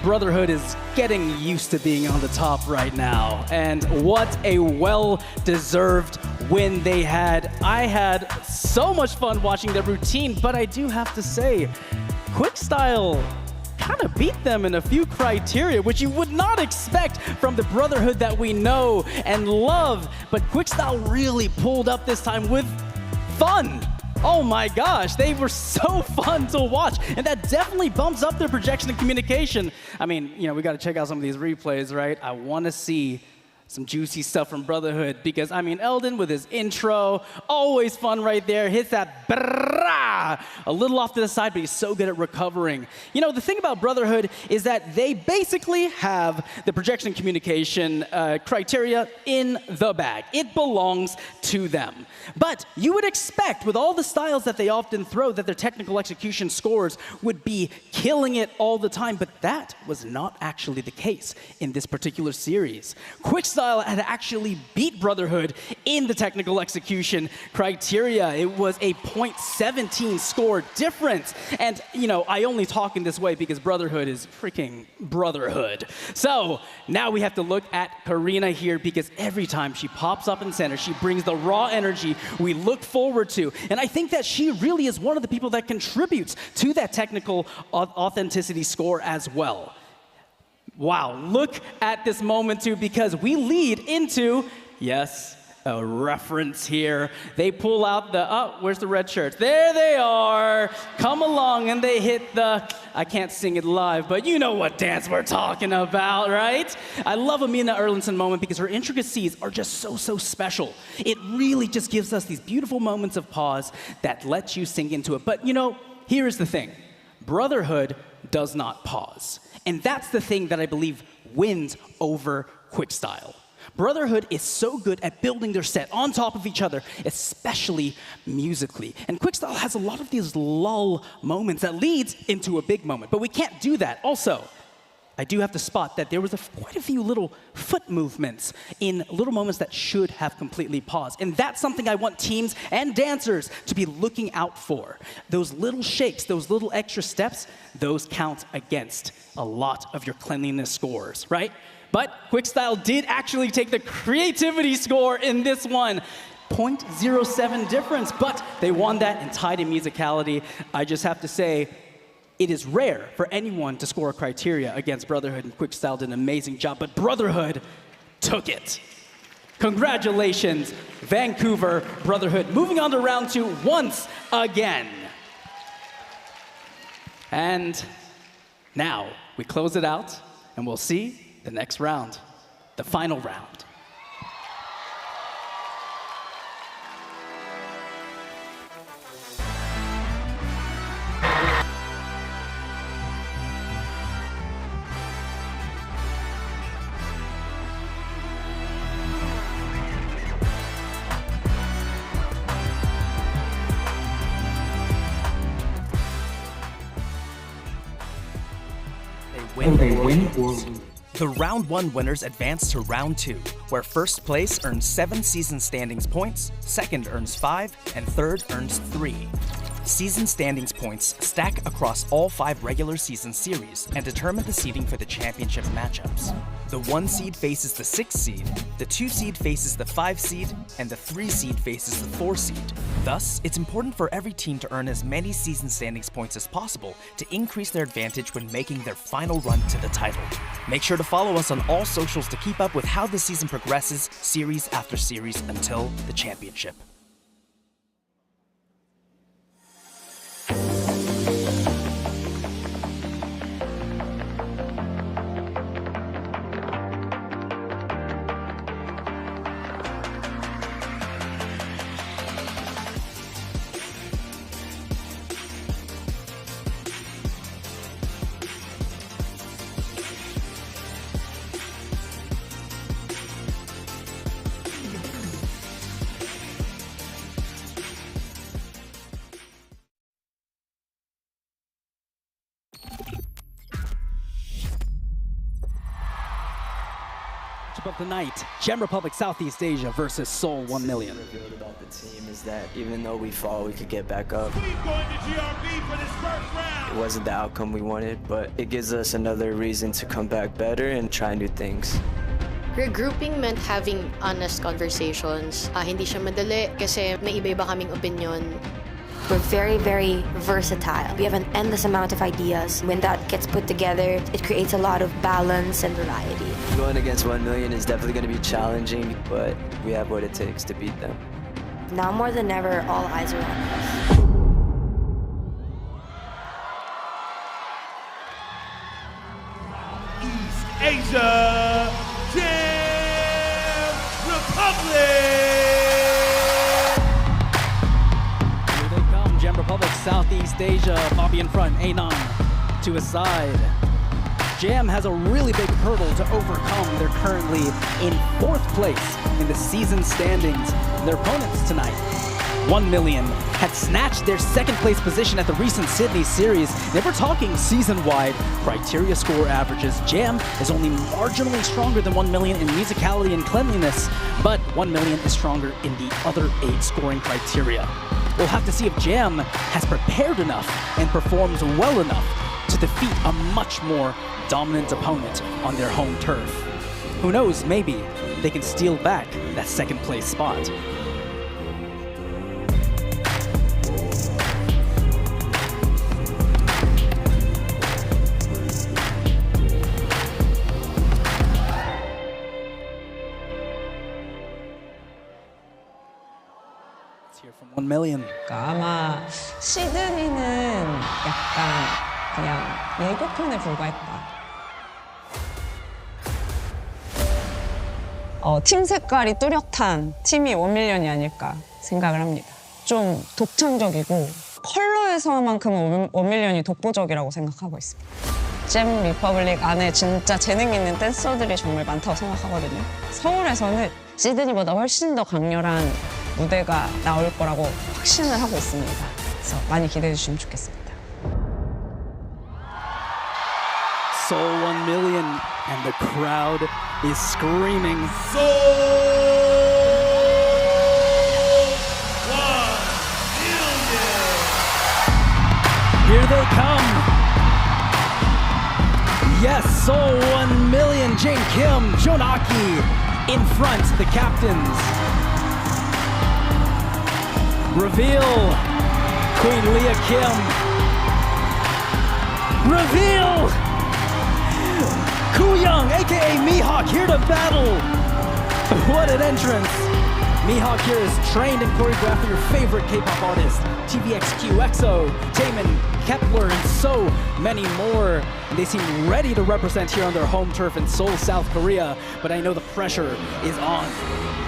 Brotherhood is getting used to being on the top right now. And what a well-deserved win they had. I had so much fun watching their routine, but I do have to say, Quickstyle kind of beat them in a few criteria, which you would not expect from the Brotherhood that we know and love. But Quickstyle really pulled up this time with fun. Oh my gosh, they were so fun to watch, and that definitely bumps up their projection and communication. I mean, you know, we got to check out some of these replays, right? I want to see some juicy stuff from Brotherhood because, I mean, Eldon with his intro, always fun right there, hits that brrrah, a little off to the side, but he's so good at recovering. You know, the thing about Brotherhood is that they basically have the projection communication criteria in the bag. It belongs to them. But you would expect, with all the styles that they often throw, that their technical execution scores would be killing it all the time, but that was not actually the case in this particular series. Quickstyle had actually beat Brotherhood in the technical execution criteria. It was a .17 score difference. And, you know, I only talk in this way because Brotherhood is freaking Brotherhood. So now we have to look at Karina here because every time she pops up in center, she brings the raw energy we look forward to. And I think that she really is one of the people that contributes to that technical authenticity score as well. Wow, look at this moment too, because we lead into, yes, a reference here. They pull out the, oh, where's the red shirts? There they are. Come along, and they hit the, I can't sing it live, but you know what dance we're talking about, right? I love Amina Erlandson moment because her intricacies are just so special. It really just gives us these beautiful moments of pause that lets you sink into it. But you know, here's the thing. Brotherhood does not pause. And that's the thing that I believe wins over Quickstyle. Brotherhood is so good at building their set on top of each other, especially musically. And Quickstyle has a lot of these lull moments that leads into a big moment. But we can't do that. Also, I do have to spot that there was quite a few little foot movements in little moments that should have completely paused. And that's something I want teams and dancers to be looking out for. Those little shakes, those little extra steps, those count against a lot of your cleanliness scores, right? But Quickstyle did actually take the creativity score in this one. 0.07 difference, but they won that and tied in musicality. I just have to say, it is rare for anyone to score a criteria against Brotherhood, and Quickstyle did an amazing job, but Brotherhood took it. Congratulations, Vancouver Brotherhood. Moving on to round 2 once again. And now we close it out, and we'll see the next round, the final round. They win or lose. The round 1 winners advance to round 2, where first place earns 7 season standings points, second earns 5, and third earns 3. Season standings points stack across all 5 regular season series and determine the seeding for the championship matchups. The 1 seed faces the 6 seed, the 2 seed faces the 5 seed, and the 3 seed faces the 4 seed. Thus, it's important for every team to earn as many season standings points as possible to increase their advantage when making their final run to the title. Make sure to follow us on all socials to keep up with how the season progresses, series after series, until the championship. Of the night, Gem Republic Southeast Asia versus Seoul 1 million. Revealed about the team is that even though we fall, we could get back up. Going to GRB for this first round. It wasn't the outcome we wanted, but it gives us another reason to come back better and try new things. Regrouping meant having honest conversations. Hindi siya madali kasi may iba-iba kaming opinion. We're very, very versatile. We have an endless amount of ideas. When that gets put together, it creates a lot of balance and variety. Going against 1 million is definitely going to be challenging, but we have what it takes to beat them. Now more than ever, all eyes are on us. East Asia Gem Republic. Gem Republic, Southeast Asia, Bobby in front, Anon to his side. Gem has a really big hurdle to overcome. They're currently in 4th place in the season standings. Their opponents tonight, 1 million, had snatched their 2nd place position at the recent Sydney series. They were talking season-wide criteria score averages. Gem is only marginally stronger than 1 million in musicality and cleanliness, but 1 million is stronger in the other 8 scoring criteria. We'll have to see if Gem has prepared enough and performs well enough to defeat a much more dominant opponent on their home turf. Who knows, maybe they can steal back that 2nd place spot. Here from 1 million. 아마 시드니는 약간 그냥 예고편에 불과했다. 팀 색깔이 뚜렷한 팀이 1 밀리언이 아닐까 생각을 합니다. 좀 독창적이고 컬러에서만큼은 1 밀리언이 독보적이라고 생각하고 있습니다. 잼 리퍼블릭 안에 진짜 재능 있는 댄서들이 정말 많다고 생각하거든요. 서울에서는 시드니보다 훨씬 더 강렬한 무대가 나올 거라고 확신을 하고 있습니다. 그래서 많이 기대해 주시면 좋겠습니다. Seoul 1 million and the crowd is screaming. Seoul 1 million. Here they come. Yes, Seoul 1 million. Jane Kim, Jonaki in front, the captains. Reveal, Queen Leah Kim. Reveal, Kyung, aka Mihawk, here to battle. What an entrance. Mihawk here is trained and choreographed your favorite K-pop artists, TVXQ, EXO, Taemin, Kepler, and so many more. They seem ready to represent here on their home turf in Seoul, South Korea, but I know the pressure is on.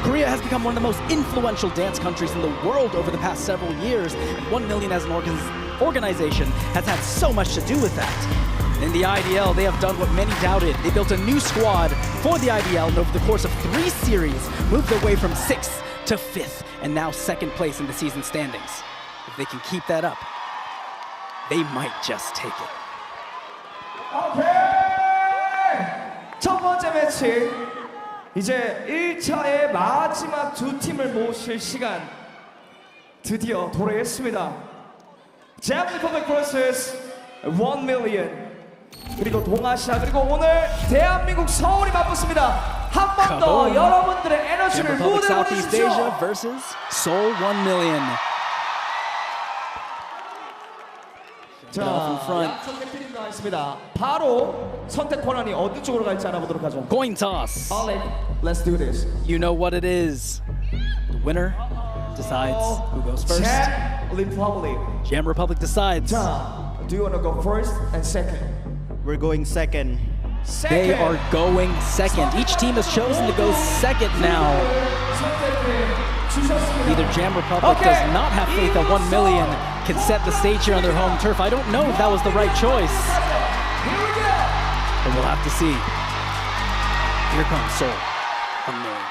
Korea has become one of the most influential dance countries in the world over the past several years, and 1 million as an organization has had so much to do with that. In the IDL, they have done what many doubted. They built a new squad for the IDL, and over the course of 3 series, moved their way from 6th to 5th, and now 2nd place in the season standings. If they can keep that up, they might just take it. 오케이! 첫 번째 매치, 이제 1차의 마지막 2 팀을 모실 시간 드디어 도래했습니다. Jam Republic vs 1 million. 그리고 동아시아 그리고 오늘 대한민국 서울이 맞붙습니다. 한 번 더 여러분들의 에너지를 Jam Republic 무대에 Southeast Asia 보내주십시오. versus Seoul 1 million. 자, 양쪽 팀이 나와 있습니다. 바로 선택 권한이 어느 쪽으로 갈지 알아보도록 하죠. Coin toss. Alright, let's do this. You know what it is. The winner decides who goes first. Jam Republic. Jam Republic decides. 자, do you want to go first and second? We're going second. They are going second. Each team has chosen to go second now. Either Jam Republic does not have faith that 1 million can set the stage here on their home turf. I don't know if that was the right choice. But we'll have to see. Here comes Seoul. 1 million.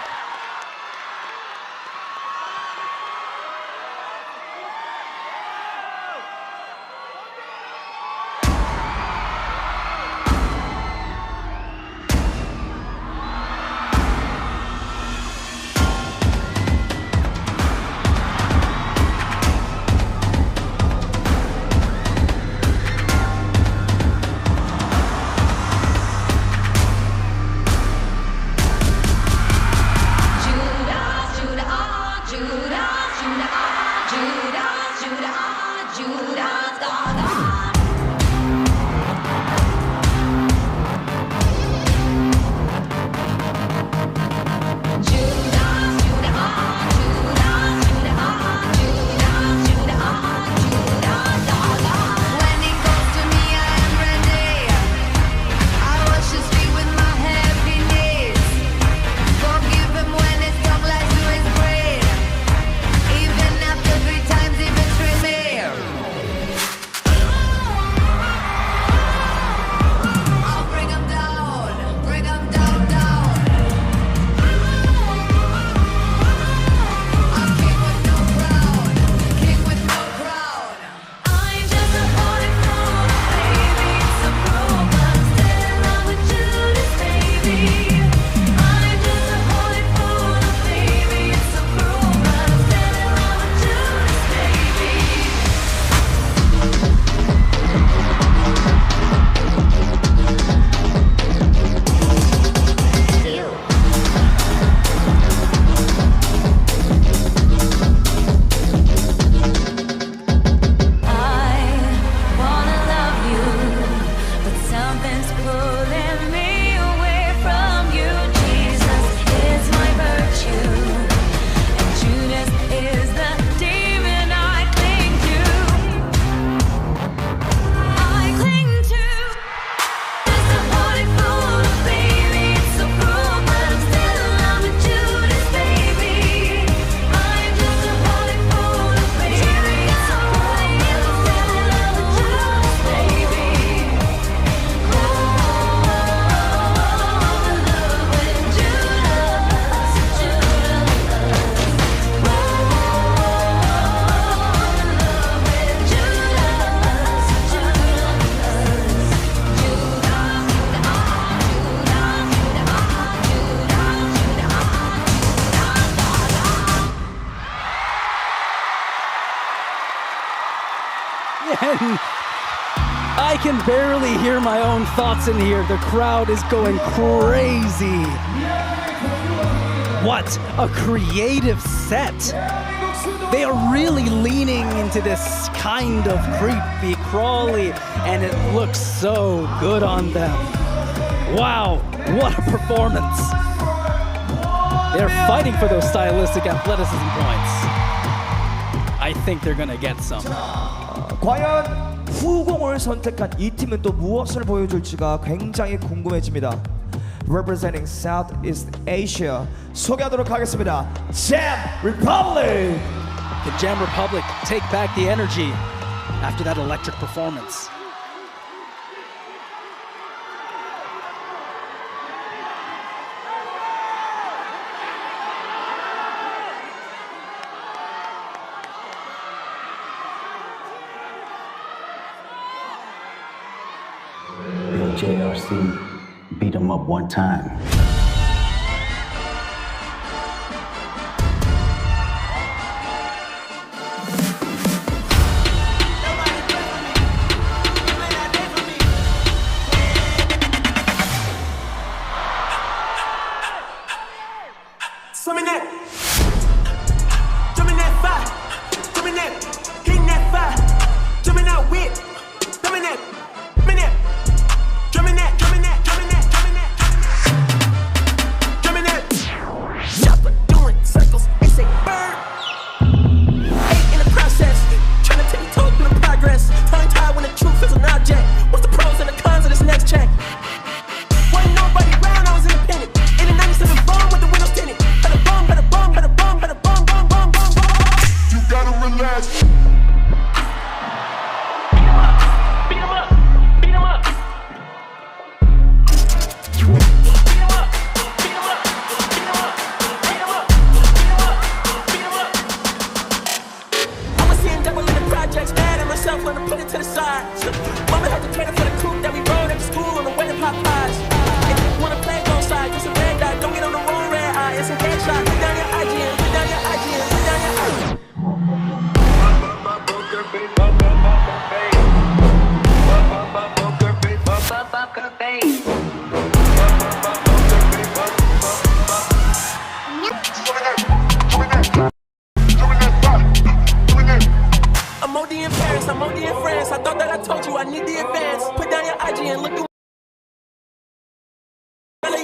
I can barely hear my own thoughts in here. The crowd is going crazy. What a creative set. They are really leaning into this kind of creepy, crawly, and it looks so good on them. Wow, what a performance. They're fighting for those stylistic athleticism points. I think they're gonna get some. 과연 후공을 선택한 이 팀은 또 무엇을 보여줄지가 굉장히 궁금해집니다. Representing Southeast Asia 소개하도록 하겠습니다. Jam Republic. The Jam Republic take back the energy after that electric performance. JRSEA beat them up one time.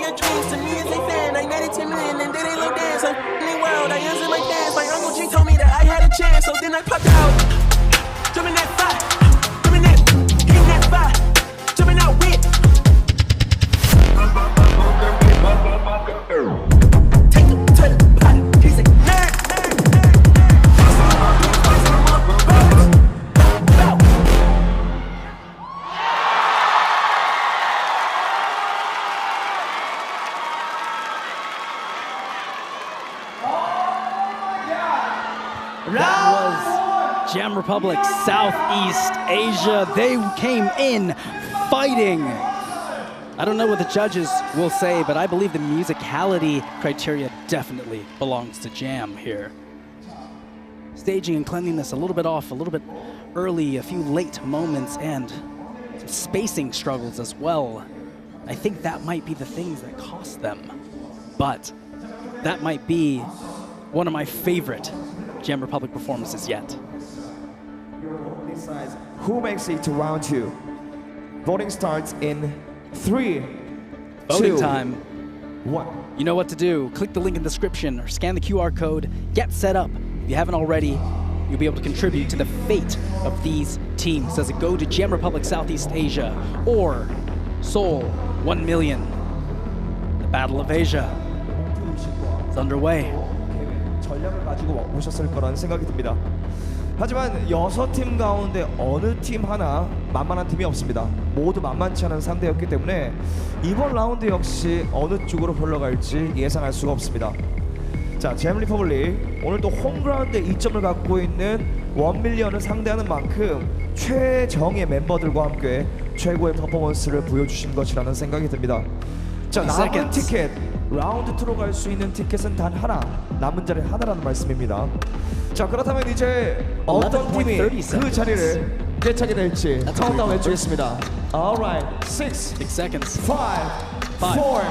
your dreams. To me, it's a fan. I made it 10 million and they ain't no dance. I'm in the world. I answered my dance. My Uncle G told me that I had a chance. So then I popped out. Jumping that fire. Jumping that. Hitting that fire. Jumping out with. Take him to the pot. He's a nerd. That was Jam Republic Southeast Asia. They came in fighting. I don't know what the judges will say, but I believe the musicality criteria definitely belongs to Jam here. Staging and cleanliness a little bit off, a little bit early, a few late moments, and some spacing struggles as well. I think that might be the things that cost them. But that might be one of my favorite Jam Republic performances yet. Decides who makes it to round 2. Voting starts in 3, Voting 2, time. 1. You know what to do. Click the link in the description or scan the QR code. Get set up. If you haven't already, you'll be able to contribute to the fate of these teams. Does it go to Jam Republic Southeast Asia or Seoul 1 million? The Battle of Asia is underway. 전략을 가지고 오셨을 거라는 생각이 듭니다. 하지만 6팀 가운데 어느 팀 하나 만만한 팀이 없습니다. 모두 만만치 않은 상대였기 때문에 이번 라운드 역시 어느 쪽으로 흘러갈지 예상할 수가 없습니다. 자, 잼 리퍼블릭 오늘 또 홈그라운드에 이점을 갖고 있는 1 밀리언을 상대하는 만큼 최정예 멤버들과 함께 최고의 퍼포먼스를 보여주신 것이라는 생각이 듭니다. 자, 남은 티켓 라운드 2로 갈 수 있는 티켓은 단 하나, 남은 자리 하나라는 말씀입니다. 자, 그렇다면 이제 어떤 팀이 그 자리를 되찾게 될지 카운트다운 해주겠습니다. Alright, 6 seconds. 5, 4,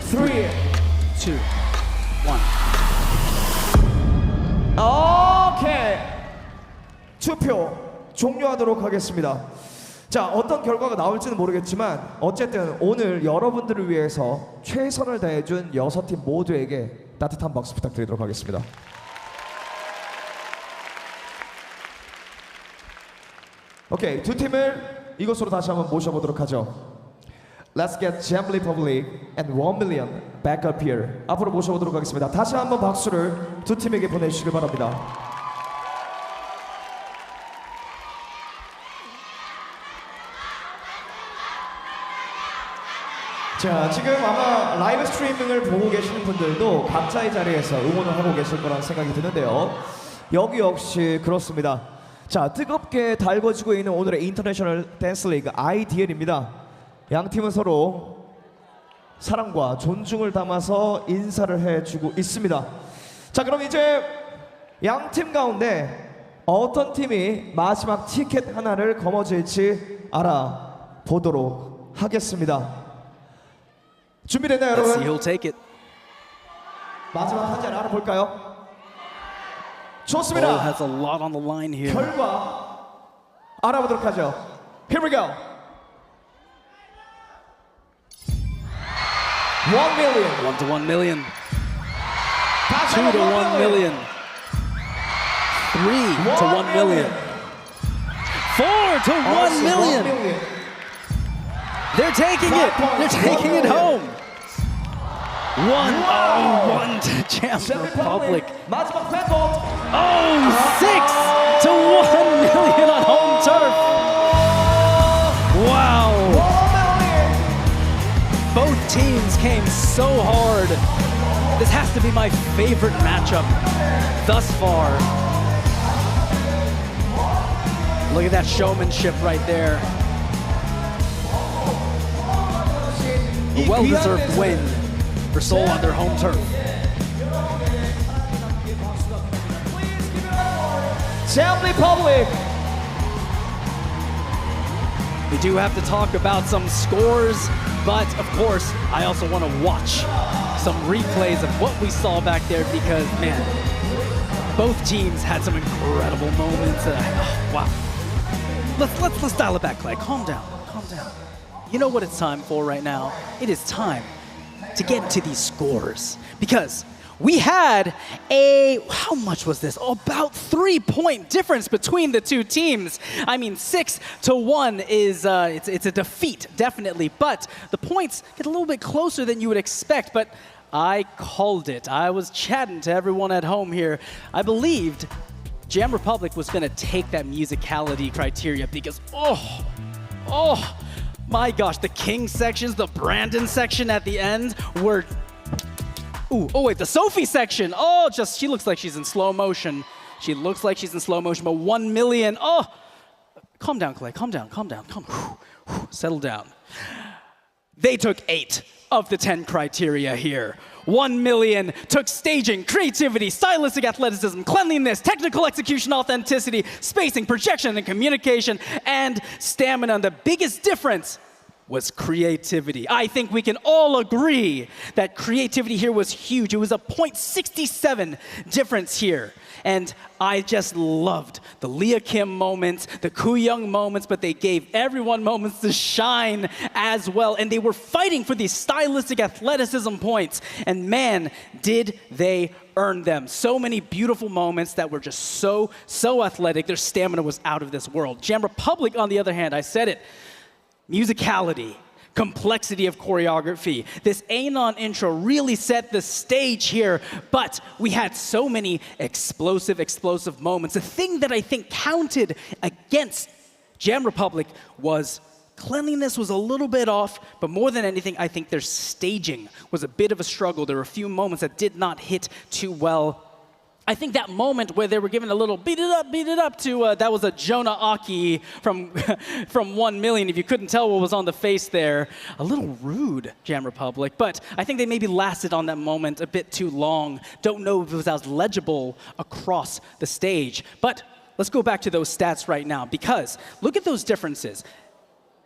3, 2, 1. 오케이. 투표 종료하도록 하겠습니다. 자, 어떤 결과가 나올지는 모르겠지만 어쨌든 오늘 여러분들을 위해서 최선을 다해준 6팀 모두에게 따뜻한 박수 부탁드리도록 하겠습니다. 오케이, 두 팀을 이곳으로 다시 한번 모셔보도록 하죠. Let's get Jam Republic and 1 million back up here. 앞으로 모셔보도록 하겠습니다. 다시 한번 박수를 두 팀에게 보내주시길 바랍니다. 자, 지금 아마 라이브 스트리밍을 보고 계시는 분들도 각자의 자리에서 응원을 하고 계실 거라는 생각이 드는데요. 여기 역시 그렇습니다. 자, 뜨겁게 달궈지고 있는 오늘의 인터내셔널 댄스 리그 IDL입니다. 양 팀은 서로 사랑과 존중을 담아서 인사를 해주고 있습니다. 자, 그럼 이제 양 팀 가운데 어떤 팀이 마지막 티켓 하나를 거머쥘지 알아보도록 하겠습니다. 준비됐나요, 여러분? Let's see who'll take it. 마지막 한 자리 알아볼까요? 좋습니다. Oh, has a lot on the line here. 결과 알아보도록 하죠. Here we go. 1 million. 1 to 1 million. 2 to 1 million. 3 to 1 million. 4 to 1 million. They're taking it. They're taking it home. 1 to Jam Republic. Oh, 6 to 1 million on home turf. Wow. Both teams came so hard. This has to be my favorite matchup thus far. Look at that showmanship right there. A well-deserved win for Seoul on their home turf. Jam Republic. We do have to talk about some scores, but of course, I also want to watch some replays of what we saw back there because, man, both teams had some incredible moments. Wow. Let's dial it back, Clay. Calm down. Calm down. You know what it's time for right now? It is time to get to these scores. Because we had a, how much was this? About 3-point difference between the two teams. I mean, 6-1 is, it's a defeat, definitely. But the points get a little bit closer than you would expect. But I called it. I was chatting to everyone at home here. I believed Jam Republic was going to take that musicality criteria because, oh, my gosh, the King sections, the Brandon section at the end were... Ooh, oh wait, the Sophie section. Oh, she looks like she's in slow motion. She looks like she's in slow motion, but 1 million. Oh, calm down, Clay, calm down. Settle down. They took 8 of the 10 criteria here. 1 million took staging, creativity, stylistic athleticism, cleanliness, technical execution, authenticity, spacing, projection, and communication, and stamina. And the biggest difference was creativity. I think we can all agree that creativity here was huge. It was a 0.67 difference here. And I just loved the Leah Kim moments, the Kyung moments, but they gave everyone moments to shine as well. And they were fighting for these stylistic athleticism points. And man, did they earn them. So many beautiful moments that were just so athletic. Their stamina was out of this world. Jam Republic, on the other hand, I said it, musicality, complexity of choreography. This Anon intro really set the stage here, but we had so many explosive moments. The thing that I think counted against Jam Republic was cleanliness was a little bit off, but more than anything, I think their staging was a bit of a struggle. There were a few moments that did not hit too well. I think that moment where they were giving a little beat it up to, that was a Jonah Aki from 1 Million. If you couldn't tell what was on the face there, a little rude, Jam Republic. But I think they maybe lasted on that moment a bit too long. Don't know if it was as legible across the stage. But let's go back to those stats right now, because look at those differences.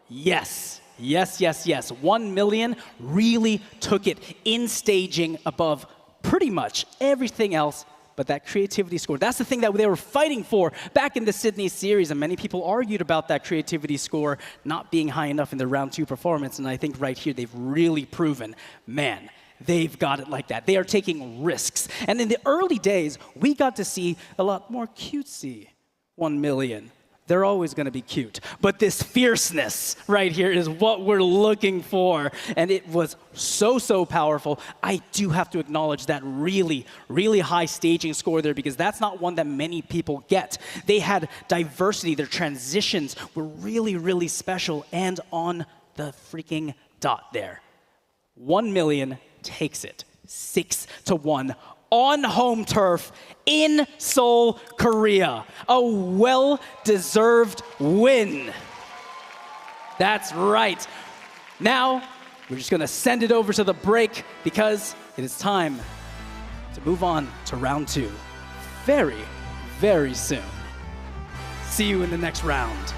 Yes. 1 Million really took it in staging above pretty much everything else. But that creativity score, that's the thing that they were fighting for back in the Sydney series. And many people argued about that creativity score not being high enough in their round 2 performance. And I think right here, they've really proven, man, they've got it like that. They are taking risks. And in the early days, we got to see a lot more cutesy 1 Million. They're always going to be cute. But this fierceness right here is what we're looking for. And it was so powerful. I do have to acknowledge that really high staging score there, because that's not one that many people get. They had diversity. Their transitions were really special and on the freaking dot there. 1 Million takes it 6-1 on home turf in Seoul, Korea. A well-deserved win. That's right. Now, we're just going to send it over to the break because it is time to move on to round 2 very soon. See you in the next round.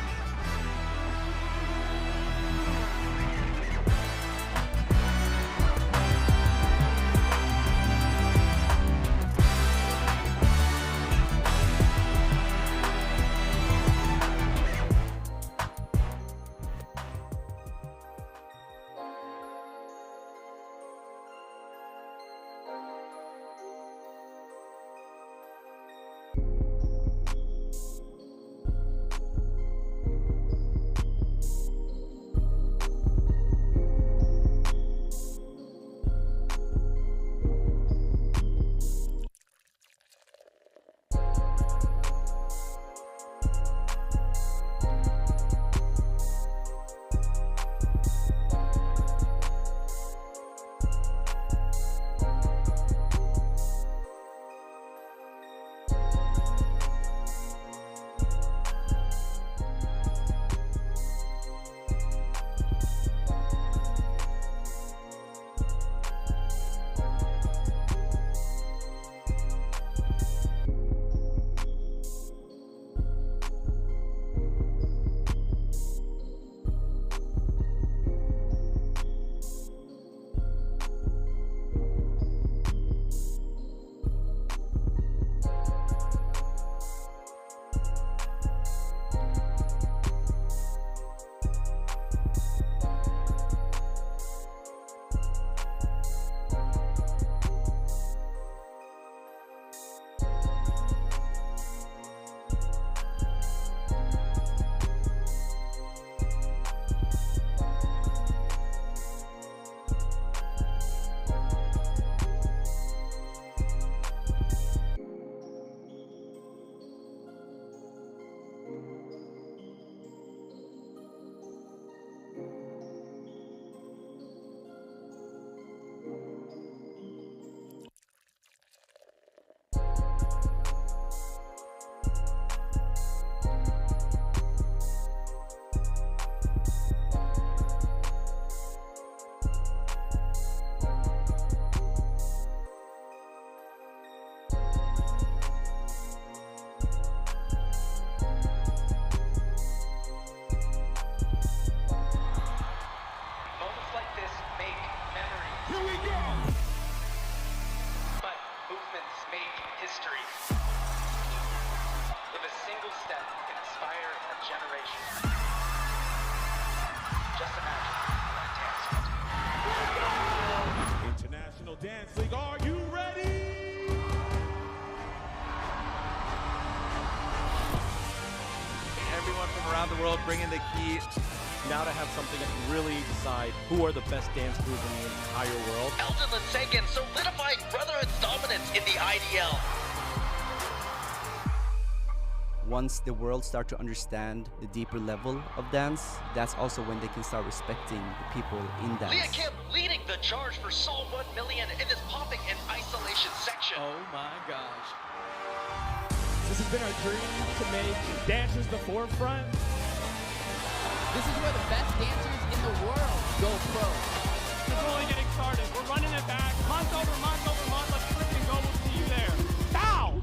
Here we go. But movements make history. If a single step can inspire a generation, just imagine what a dance will do. International Dance League, are you ready? Everyone from around the world bringing the key. Now to have something that can really decide who are the best dance crews in the entire world. Elton Linsengen solidifying Brotherhood's dominance in the IDL. Once the world start to understand the deeper level of dance, that's also when they can start respecting the people in dance. Leah Kim leading the charge for Seoul 1 million in this popping and isolation section. Oh my gosh. This has been our dream to make dancers the forefront. This is where the best dancers in the world go pro. It's only getting started. We're running it back month over month over month. Let's freaking go. We'll see you there. Bow!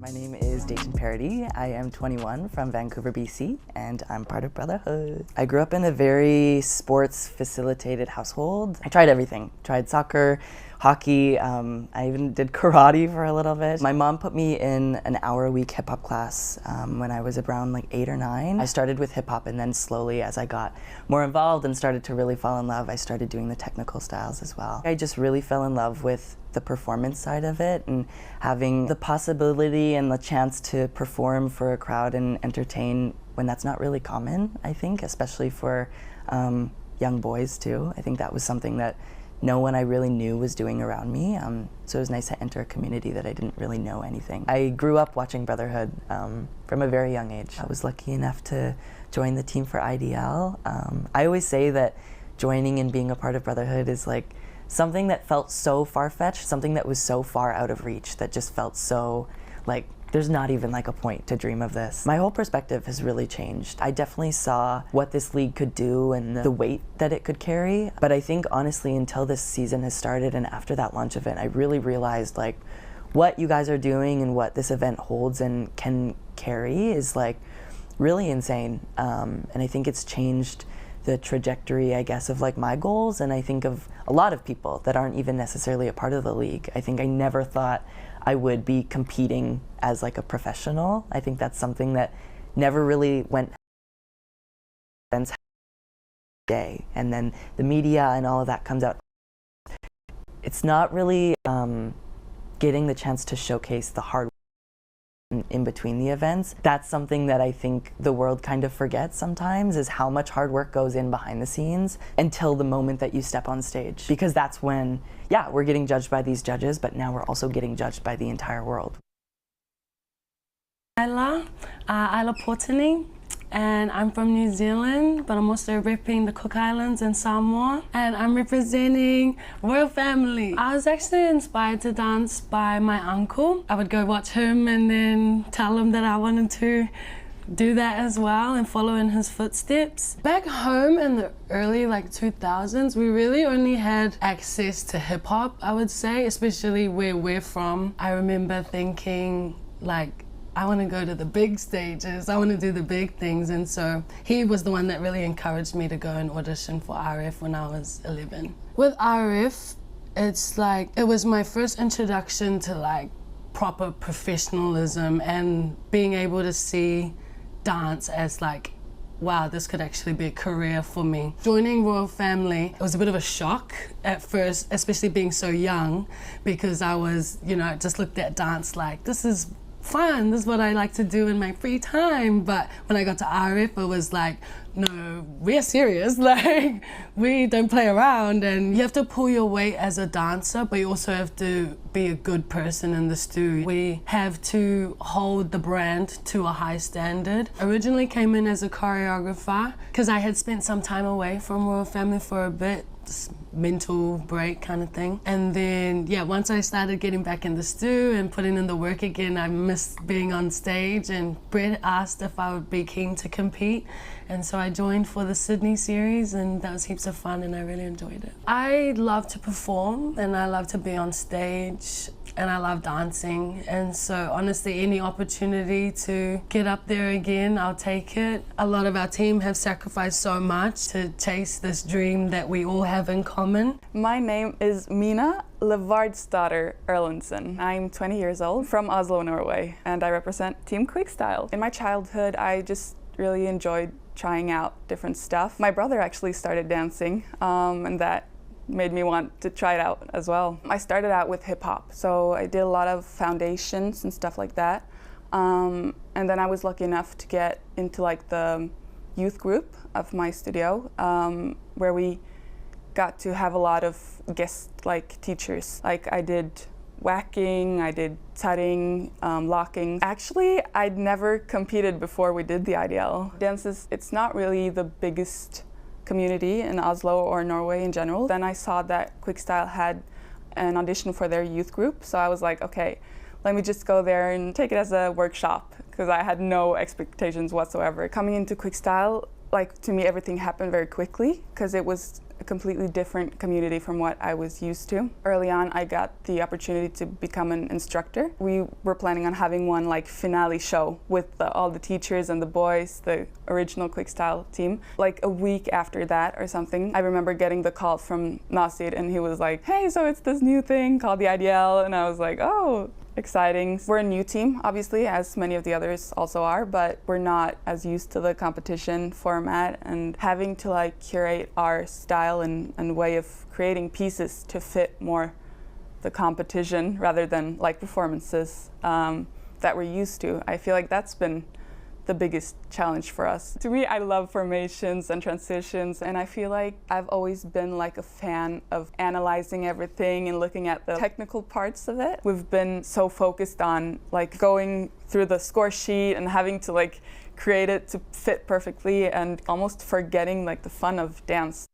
My name is Dayton Parody. I am 21 from Vancouver, BC, and I'm part of Brotherhood. I grew up in a very sports-facilitated household. I tried everything. Tried soccer, hockey, I even did karate for a little bit. My mom put me in an hour-a-week hip-hop class when I was around like 8 or 9. I started with hip-hop, and then slowly as I got more involved and started to really fall in love, I started doing the technical styles as well. I just really fell in love with the performance side of it and having the possibility and the chance to perform for a crowd and entertain when that's not really common, I think, especially for young boys too. I think that was something that no one I really knew was doing around me, so it was nice to enter a community that I didn't really know anything. I grew up watching Brotherhood from a very young age. I was lucky enough to join the team for IDL. I always say that joining and being a part of Brotherhood is like something that felt so far-fetched, something that was so far out of reach, that just felt so like there's not even like a point to dream of this. My whole perspective has really changed. I definitely saw what this league could do and the weight that it could carry, but I think honestly until this season has started and after that launch event, I really realized like what you guys are doing and what this event holds and can carry is like really insane, and I think it's changed the trajectory, I guess, of like my goals, and I think of a lot of people that aren't even necessarily a part of the league. I think I never thought I would be competing as like a professional. I think that's something that never really went day, and then the media and all of that comes out. It's not really getting the chance to showcase the hard work in between the events. That's something that I think the world kind of forgets sometimes, is how much hard work goes in behind the scenes until the moment that you step on stage. Because that's when, yeah, we're getting judged by these judges, but now we're also getting judged by the entire world. Isla Portini, and I'm from New Zealand, but I'm also repping the Cook Islands and Samoa, and I'm representing Royal Family. I was actually inspired to dance by my uncle. I would go watch him and then tell him that I wanted to do that as well and follow in his footsteps. Back home in the early 2000s, we really only had access to hip hop, I would say, especially where we're from. I remember thinking I want to go to the big stages, I want to do the big things, and so he was the one that really encouraged me to go and audition for RF when I was 11. With RF, it's it was my first introduction to proper professionalism and being able to see dance as wow, this could actually be a career for me. Joining Royal Family, it was a bit of a shock at first, especially being so young, because I was, just looked at dance this is fun. This is what I like to do in my free time. But when I got to RF, it was like, no, we're serious. Like, we don't play around. And you have to pull your weight as a dancer, but you also have to be a good person in the studio. We have to hold the brand to a high standard. Originally came in as a choreographer because I had spent some time away from Royal Family for a bit. Mental break kind of thing. And then, yeah, once I started getting back in the stew and putting in the work again, I missed being on stage, and Brett asked if I would be keen to compete. And so I joined for the Sydney series, and that was heaps of fun, and I really enjoyed it. I love to perform, and I love to be on stage, and I love dancing. And so honestly, any opportunity to get up there again, I'll take it. A lot of our team have sacrificed so much to chase this dream that we all have in common. My name is Mina Levardsdatter Erlandsen. I'm 20 years old, from Oslo, Norway, and I represent Team Quickstyle. In my childhood, I just really enjoyed trying out different stuff. My brother actually started dancing, and that made me want to try it out as well. I started out with hip hop, so I did a lot of foundations and stuff like that. And then I was lucky enough to get into like the youth group of my studio, where we got to have a lot of guest like teachers. Like I did whacking, I did tutting, locking. Actually, I'd never competed before we did the IDL. Dances, it's not really the biggest community in Oslo or Norway in general. Then I saw that Quickstyle had an audition for their youth group, so I was like, okay, let me just go there and take it as a workshop, because I had no expectations whatsoever. Coming into Quickstyle, like to me everything happened very quickly, because it was a completely different community from what I was used to. Early on, I got the opportunity to become an instructor. We were planning on having one like finale show with all the teachers and the boys, the original Quickstyle team. Like a week after that or something, I remember getting the call from Nasir, and he was like, hey, so it's this new thing called the IDL, and I was like, oh, exciting. We're a new team, obviously, as many of the others also are, but we're not as used to the competition format, and having to like curate our style and way of creating pieces to fit more the competition rather than like performances that we're used to. I feel like that's been the biggest challenge for us. To me, I love formations and transitions, and I feel like I've always been like a fan of analyzing everything and looking at the technical parts of it. We've been so focused on like going through the score sheet and having to like create it to fit perfectly, and almost forgetting like the fun of dance.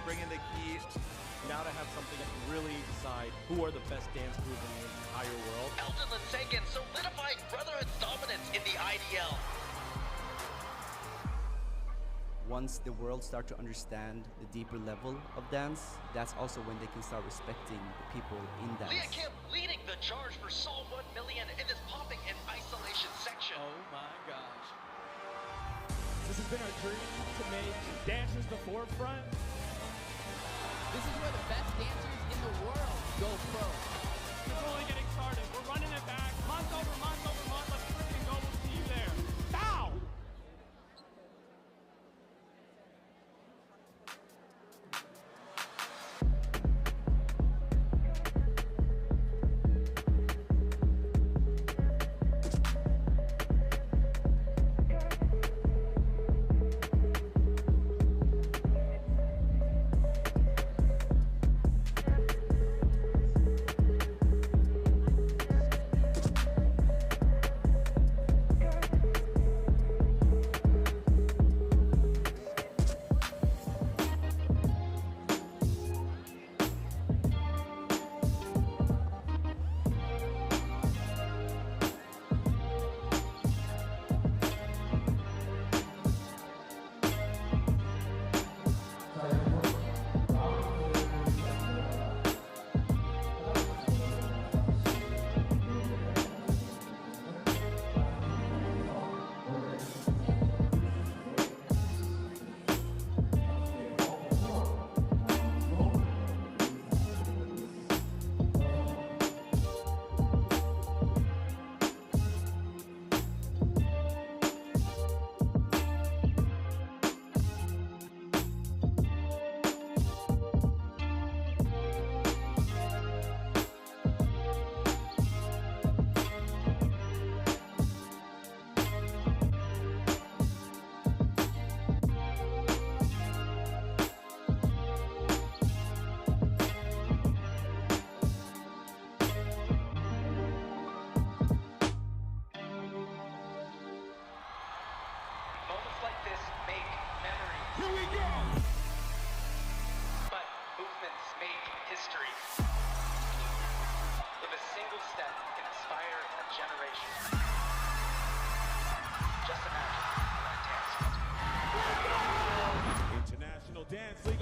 Bringing the key now to have something that can really decide who are the best dance moves in the entire world. Elton Linsengen solidifying Brotherhood's dominance in the IDL. Once the world start to understand the deeper level of dance, that's also when they can start respecting the people in dance. Leah Kim leading the charge for Seoul 1 million in this popping and isolation section. Oh my gosh. This has been our dream to make dancers the forefront. This is where the best dancers in the world go pro. It's only getting started. We're running it back. Month over month over month. Let's freaking go. We'll see you there. Bow!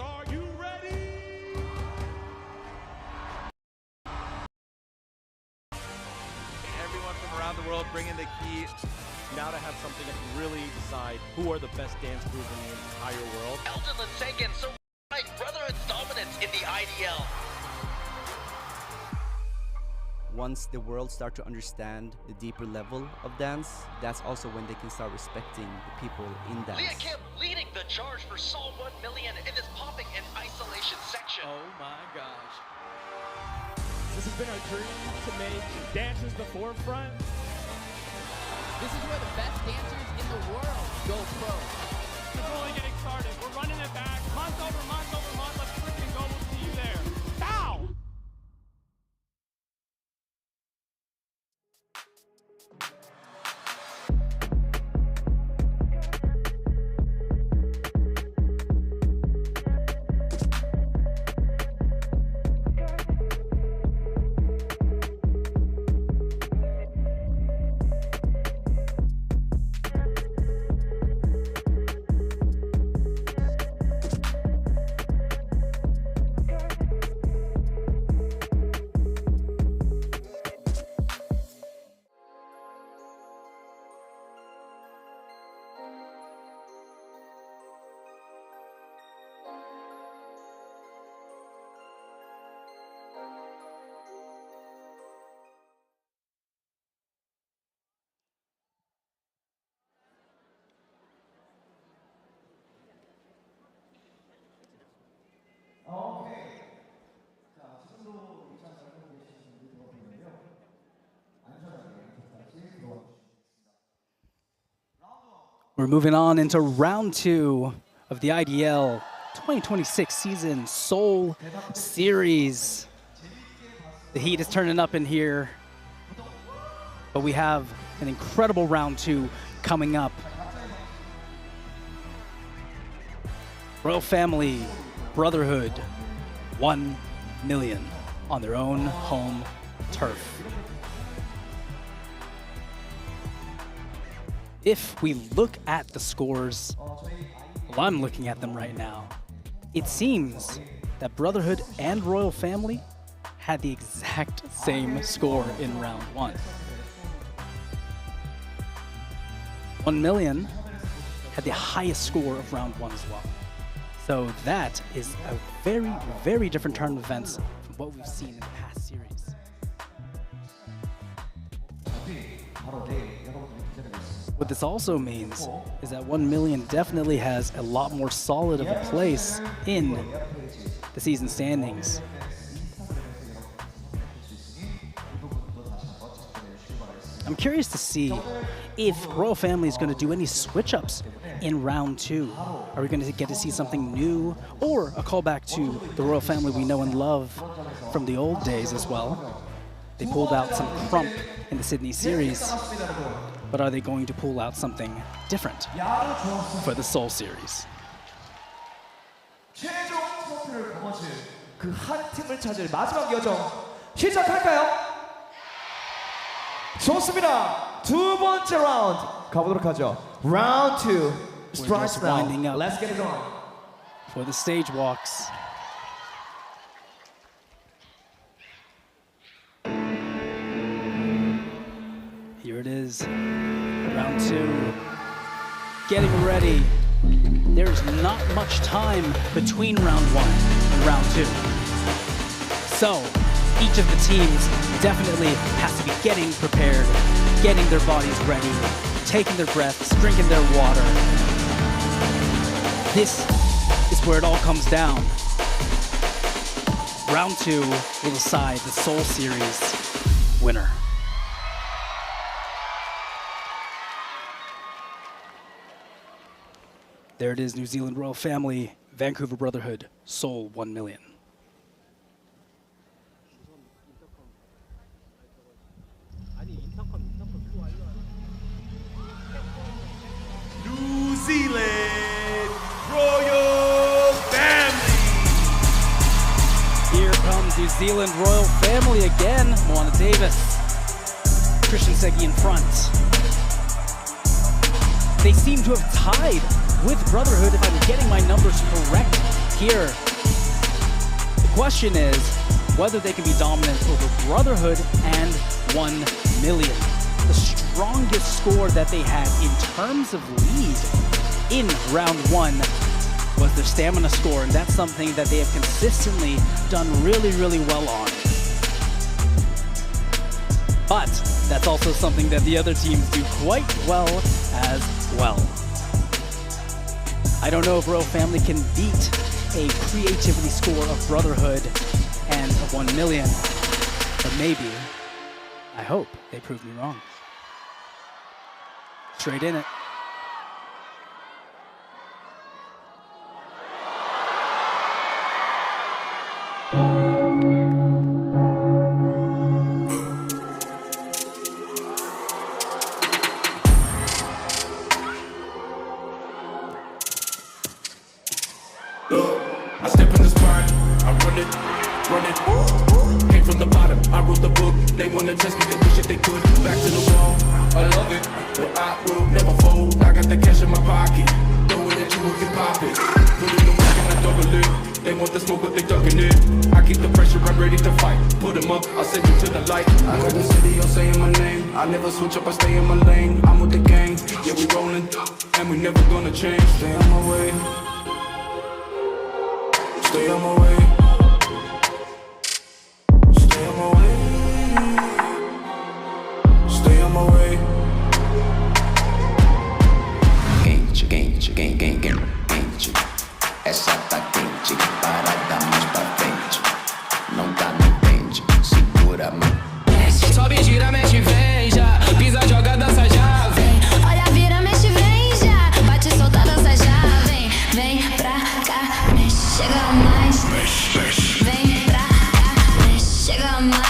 Are you ready? Everyone from around the world bringing the key. Now to have something that can really decide who are the best dance crews in the entire world. Elton and Sagan, so Brotherhood's dominance in the IDL. Once the world start to understand the deeper level of dance, that's also when they can start respecting the people in dance. Leah Kim leading the charge for Seoul 1 million in this popping and isolation section. Oh my gosh. This has been our dream to make dancers the forefront. This is where the best dancers in the world go pro. It's only getting started. We're running it back. Month over month over month. Let's freaking go. We'll see you there. Bow! We're moving on into round 2 of the IDL 2026 season Seoul Series. The heat is turning up in here, but we have an incredible round 2 coming up. Royal Family, Brotherhood, 1 million on their own home turf. If we look at the scores, well, I'm looking at them right now, it seems that Brotherhood and Royal Family had the exact same score in round 1. 1 million had the highest score of round 1 as well. So that is a very, very different turn of events from what we've seen in the past series. What this also means is that 1 million definitely has a lot more solid of a place in the season standings. I'm curious to see if Royal Family is going to do any switch-ups in round 2. Are we going to get to see something new, or a callback to the Royal Family we know and love from the old days as well? They pulled out some crump in the Sydney series, but are they going to pull out something different for the Seoul series? 최종 트로피를 거머쥘 그 한 팀을 찾을 마지막 여정 시작할까요? 좋습니다. 두 번째 라운드 가보도록 하죠. Round 2 starts now. Winding up Let's get it on. for the stage walks. Here it is, round 2, getting ready. There's not much time between round 1 and round 2. So each of the teams definitely has to be getting prepared, getting their bodies ready, taking their breaths, drinking their water. This is where it all comes down. Round 2 will decide the Seoul Series winner. There it is, New Zealand Royal Family, Vancouver Brotherhood, Seoul 1 million. New Zealand Royal Family. Here comes New Zealand Royal Family again. Moana Davis, Christian Segi in front. They seem to have tied with Brotherhood, if I'm getting my numbers correct here, the question is whether they can be dominant over Brotherhood and 1 million. The strongest score that they had in terms of lead in round 1 was their stamina score, and that's something that they have consistently done really, really well on. But that's also something that the other teams do quite well as well. I don't know if Royal Family can beat a creativity score of Brotherhood and 1 million, but maybe, I hope they prove me wrong. Straight in it. I step in the spot, I run it. Came from the bottom, I wrote the book. They wanna test me, they wish that they could. Back to the wall, I love it, but I will never fold. I got the cash in my pocket, knowing that you can pop it. Put it in the work and I double it. They want the smoke, but they ducking it. I keep the pressure, I'm ready to fight. Put them up, I'll send you to the light. I got the city, I'm saying my name. I never switch up, I stay in my lane. I'm with the gang, yeah we rolling, and we never gonna change. Stay on my way. Stay on my way. Stay on my way. Stay on my way. Quente. Essa tá quente, parada mais pra frente. Não tá, não entende, segura a mão. Sobe, gira, mexe, vem já. Pisa, joga, dança já, vem. Olha, vira, mexe, vem já. Bate, solta, dança já, vem. Vem pra cá, mexe, chega mais. Vem pra cá, mexe, chega mais.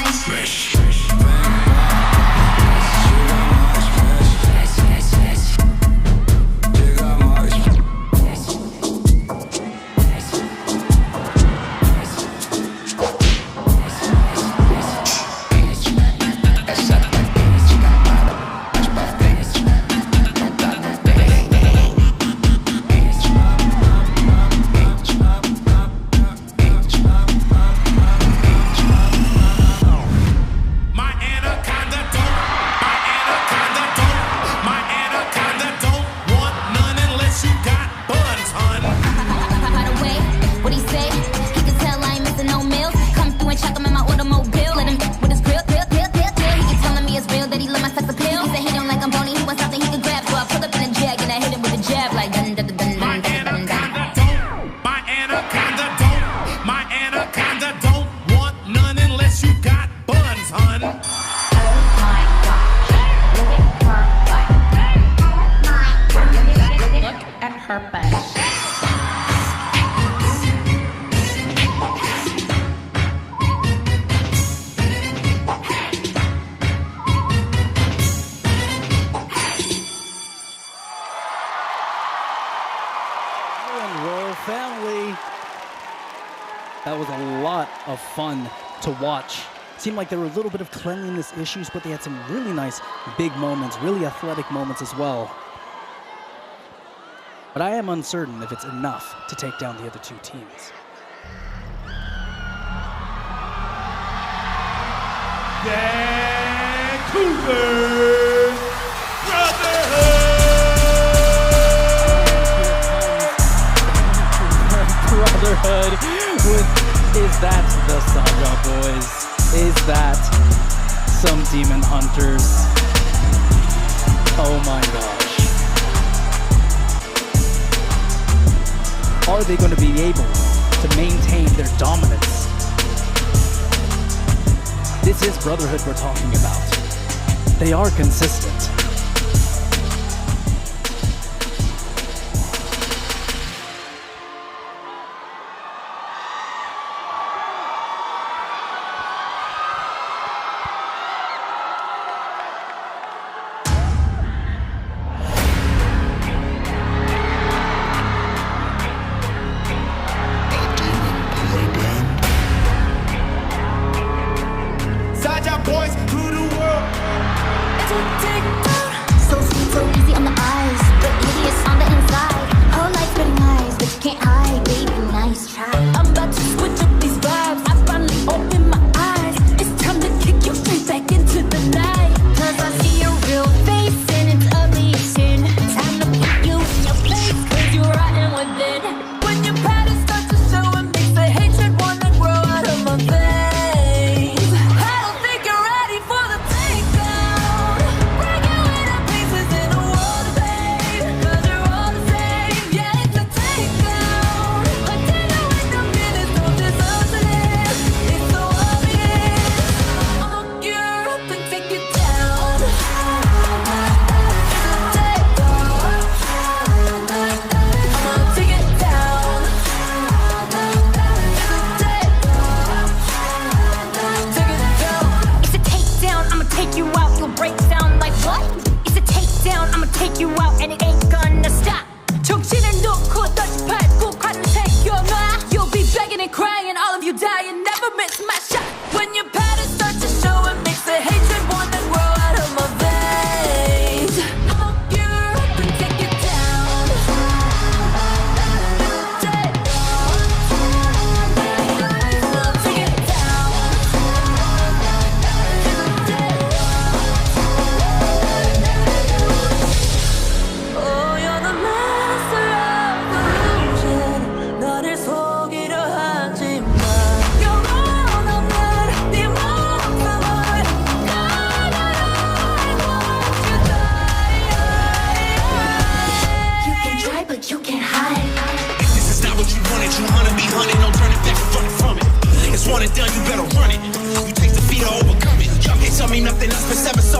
That was a lot of fun to watch. Seemed like there were a little bit of cleanliness issues, but they had some really nice big moments, really athletic moments as well. But I am uncertain if it's enough to take down the other two teams. Vancouver Brotherhood with Is That the Saga, boys? Is that some Demon Hunters? Oh my gosh. Are they going to be able to maintain their dominance? This is Brotherhood we're talking about. They are consistent. Boys to the world. Take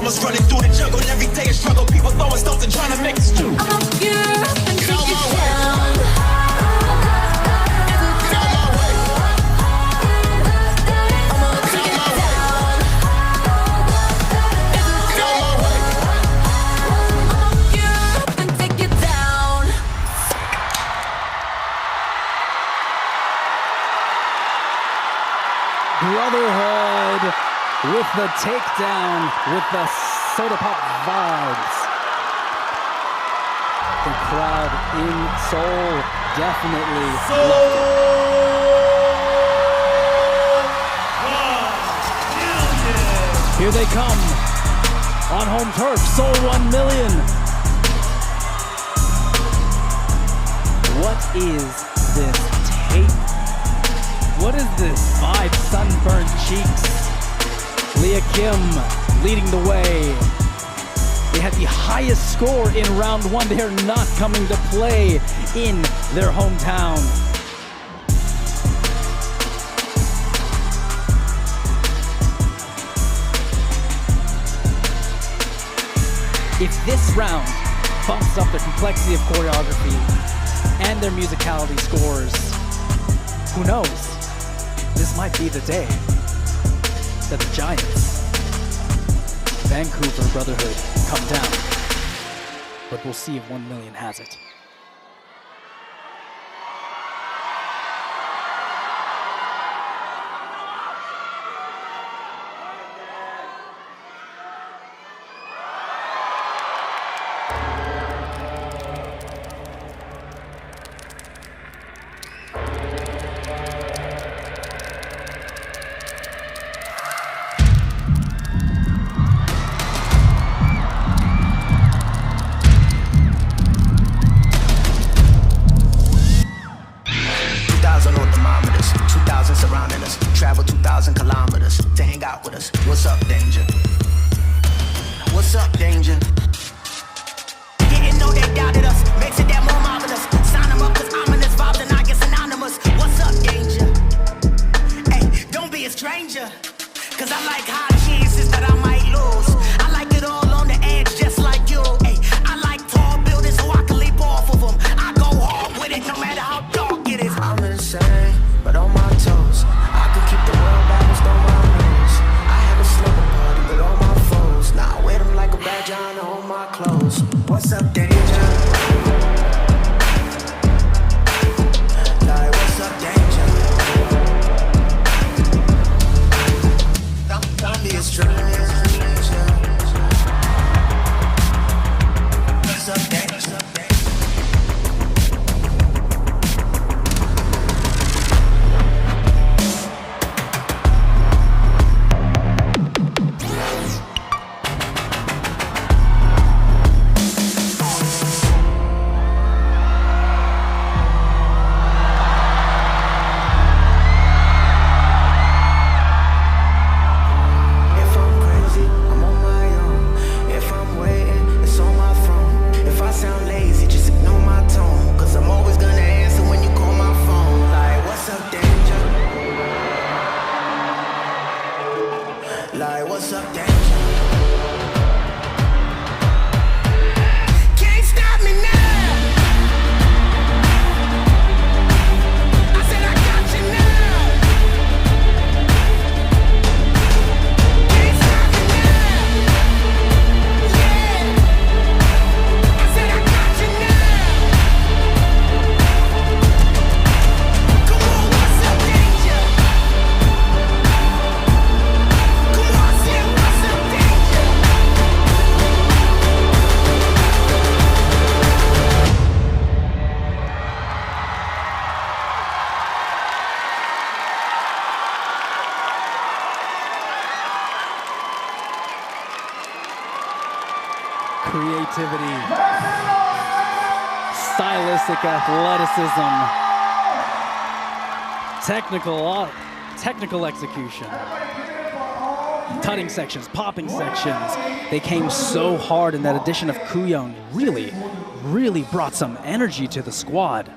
animals running through the jungle. Every day a struggle, people throwing stones and trying to make us do. Get out my way. Brotherhood with the takedown with the soda pop vibes. The crowd in Seoul definitely loved it. Here they come on home turf, Seoul 1 million. What is this tape? What is this vibe? Sunburned cheeks. Leah Kim leading the way. They had the highest score in round one. They are not coming to play in their hometown. If this round bumps up their complexity of choreography and their musicality scores, who knows? This might be the day that the Giants, Vancouver Brotherhood, come down. But we'll see if 1 million has it. Surrounding us, travel 2,000 kilometers to hang out with us. What's up, danger? What's up, danger? Didn't know they doubted us, makes it that more marvelous. Sign them up, cause ominous vibes and I get synonymous. What's up, danger? Hey, don't be a stranger, cause I like high chances that I might lose. I like it all on the edge, just like you. Hey, I like tall buildings so I can leap off of them. I go hard with it, no matter how dark it is. I'm insane, but on my toes, I could keep the world balanced on my nose. I had a slumber party with all my foes. Now I wear them like a badge on all my clothes. What's up, danger? Like, what's up, danger? Don't be a stranger. What's up, danger? Creativity, stylistic athleticism, technical execution, tutting sections, popping sections. They came so hard, and that addition of Kyung really brought some energy to the squad.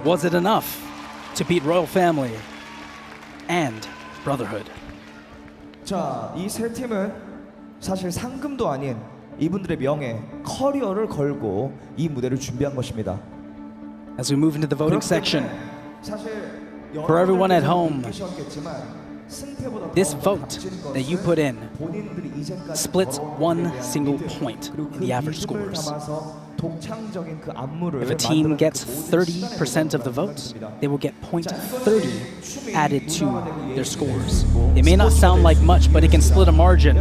Was it enough to beat Royal Family and Brotherhood? 자, 이 세 팀은 사실 상금도 아닌 이분들의 명예, 커리어를 걸고 이 무대를 준비한 것입니다. As we move into the voting section, 사실 for everyone at home, 느끼셨겠지만 승패보다 this 더 vote 값진 것은 that you put in 본인들이 이제까지 splits 걸어온 one 무대의 single 믿음, point 그리고 in the average 믿음을 scores. 담아서 독창적인 그 안무를 If a team 만들어낸 gets 그 모든 시간에 30% of the votes, 생각됩니다. they will get point 30 added to their scores. It may not sound like much, but it can split a margin.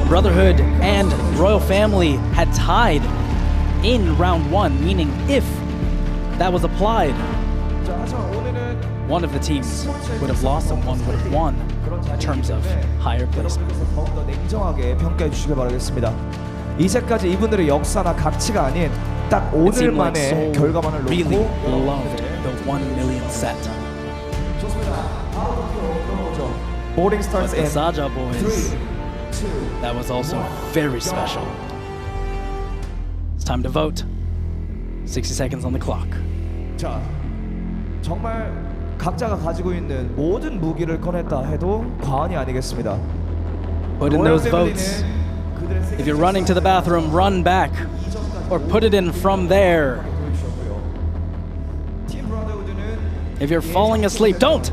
Brotherhood and Royal Family had tied in round 1, meaning if that was applied, 자, 하지만 오늘은 one of the teams would have lost and one would have won in terms of higher placement. 더욱더 냉정하게 평가해 주시길 바라겠습니다. 이제까지 이분들의 역사나 가치가 아닌 딱 It seemed like 오늘만의 Seoul 결과만을 really 놓고 loved the 1 million set. Boarding But starts the in Saja boys, 3, 2, that was also very special. It's time to vote. 60 seconds on the clock. 자, 정말 각자가 가지고 있는 모든 무기를 꺼냈다 해도 과언이 아니겠습니다. Put in those votes. If you're running to the bathroom, run back or put it in from there. If you're falling asleep, don't!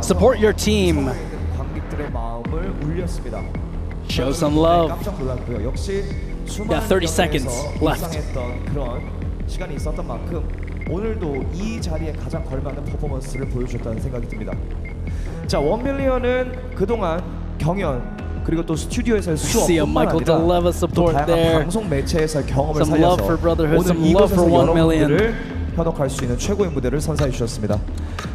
Support your team. 관객들의 마음을 울렸습니다. Show some love. 깜짝 놀랐고요. 역시 Yeah, 30 seconds left. 일상했던 그런 시간이 있었던 만큼 오늘도 이 자리에 가장 걸맞는 퍼포먼스를 보여주셨다는 생각이 듭니다. 자, 1밀리언은 그동안 경연 그리고 또 스튜디오에서의 See a 수업뿐만 Michael 아니라 Deleva 또 support 다양한 there. 방송 매체에서의 경험을 Some love for 살려서 Brotherhood, 오늘 some love for 이곳에서 1 million. 여러분들을 현혹할 수 있는 최고의 무대를 선사해 주셨습니다.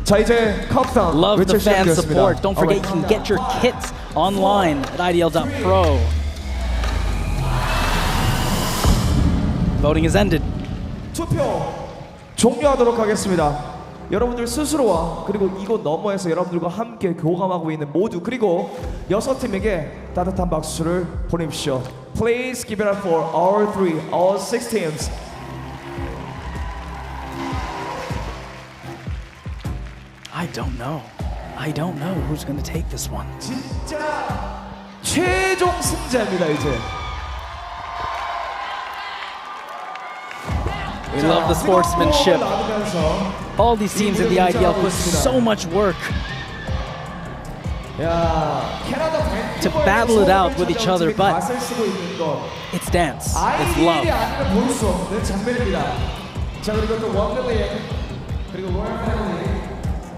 자, 이제 카운트다운 Love the 외칠 fan 시간이었습니다. support. Don't forget you can get your kits online at idl.pro. Voting is ended. 투표 종료하도록 하겠습니다. 여러분들 스스로와 그리고 이곳 너머에서 여러분들과 함께 교감하고 있는 모두 그리고 6팀에게 따뜻한 박수를 보내십시오. Please give it up for our 6 teams. I don't know. I don't know who's going to take this one. 진짜 최종 승자입니다 이제. We love the sportsmanship. All these teams in the IDL put so much work to battle it out with each other, but it's dance, it's love. 볼수 없는 장면입니다. 자, 그리고 또 1밀리언 그리고 로얄 패밀리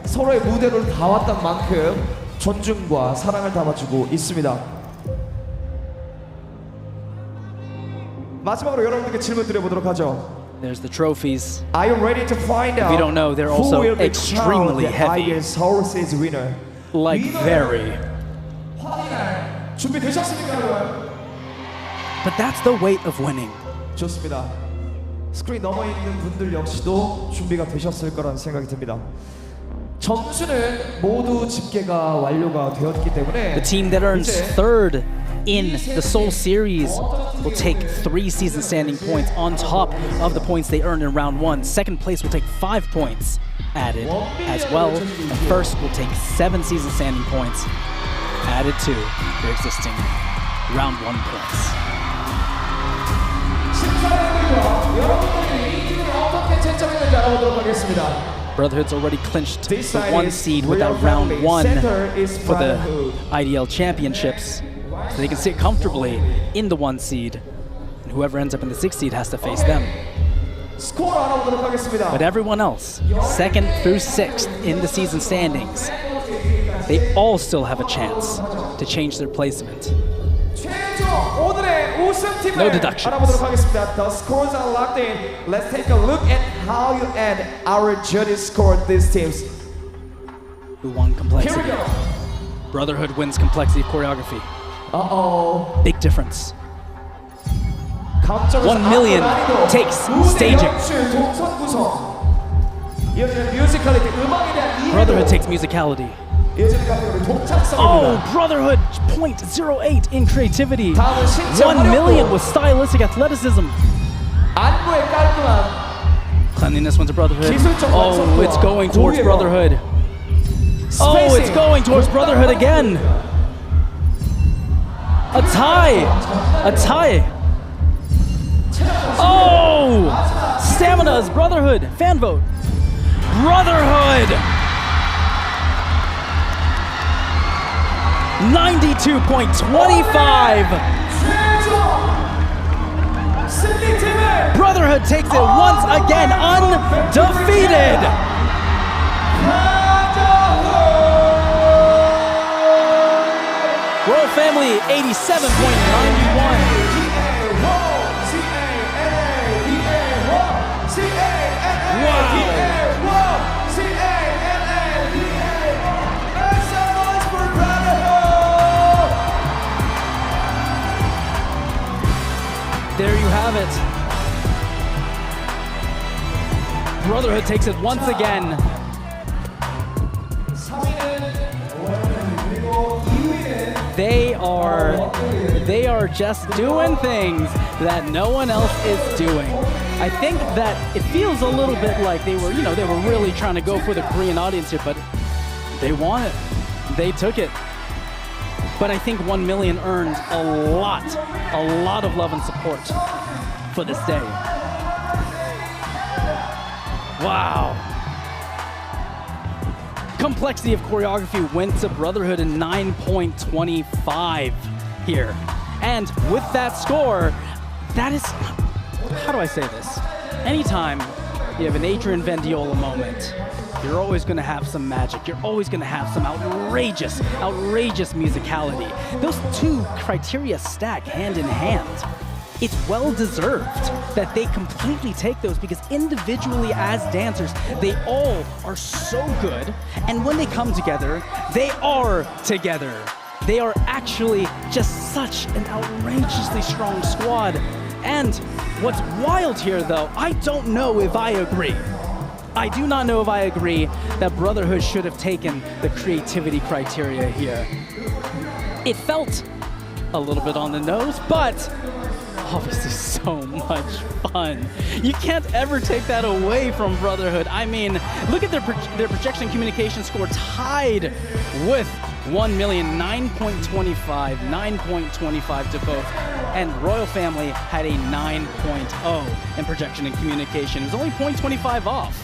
서로의 무대를 다 왔던 만큼 존중과 사랑을 담아주고 있습니다. 마지막으로 여러분들께 질문 드려보도록 하죠. There's the trophies. Are you ready to find out If you don't know, they're who also will be extremely crowned the heavy. IDL Series winner? Like very. 확인할 준비되셨습니까, 여러분? But that's the weight of winning. 좋습니다. 스크린 넘어 있는 분들 역시도 준비가 되셨을 거라는 생각이 듭니다. 점수는 모두 집계가 완료가 되었기 때문에 The team that earns third in the Seoul Series will take 3 season standing points on top of the points they earned in round 1. Second place will take 5 points added as well. And first will take 7 season standing points added to their existing round 1 points. 여러분들이 이 팀을 어떻게 채점했는지 알아보도록 하겠습니다. Brotherhood's already clinched the 1 seed with that round 1 for the IDL Championships. So they can sit comfortably in the 1 seed. And whoever ends up in the 6 seed has to face them. 스코어 알아보도록 하겠습니다. But everyone else, 2nd through 6th in the season standings, they all still have a chance to change their placement. 오늘의 우승팀을 No deductions. 알아보도록 하겠습니다. The scores are locked in. Let's take a look at how you and our judges scored these teams. Who won complexity? Here we go. Brotherhood wins complexity of choreography. Uh-oh. Big difference. 1 million takes staging. Brotherhood takes musicality. Oh, Brotherhood 0.08 in creativity. 1 million with stylistic athleticism. Cleanliness went to Brotherhood. Oh, it's going towards Brotherhood. Oh, it's going towards Brotherhood again. A tie. A tie. Oh! Stamina's Brotherhood. Fan vote. Brotherhood! 92.25. Brotherhood takes it once again, undefeated. Royal Family 87.91. There you have it. Brotherhood takes it once again. They are just doing things that no one else is doing. I think that it feels a little bit like they were really trying to go for the Korean audience here, but they won it. They took it. But I think 1 million earned a lot of love and support for this day. Wow. Complexity of choreography went to Brotherhood in 9.25 here. And with that score, that is, how do I say this? Anytime you have an Adrian Vendiola moment, you're always going to have some magic. You're always going to have some outrageous musicality. Those two criteria stack hand in hand. It's well deserved that they completely take those because individually as dancers, they all are so good. And when they come together, they are together. They are actually just such an outrageously strong squad. And what's wild here though, I don't know if I agree. I do not know if I agree that Brotherhood should have taken the creativity criteria here. It felt a little bit on the nose, but obviously so much fun. You can't ever take that away from Brotherhood. I mean, look at their projection communication score tied with 1 million, 9.25, 9.25 to both. And Royal Family had a 9.0 in projection and communication. It was only 0.25 off.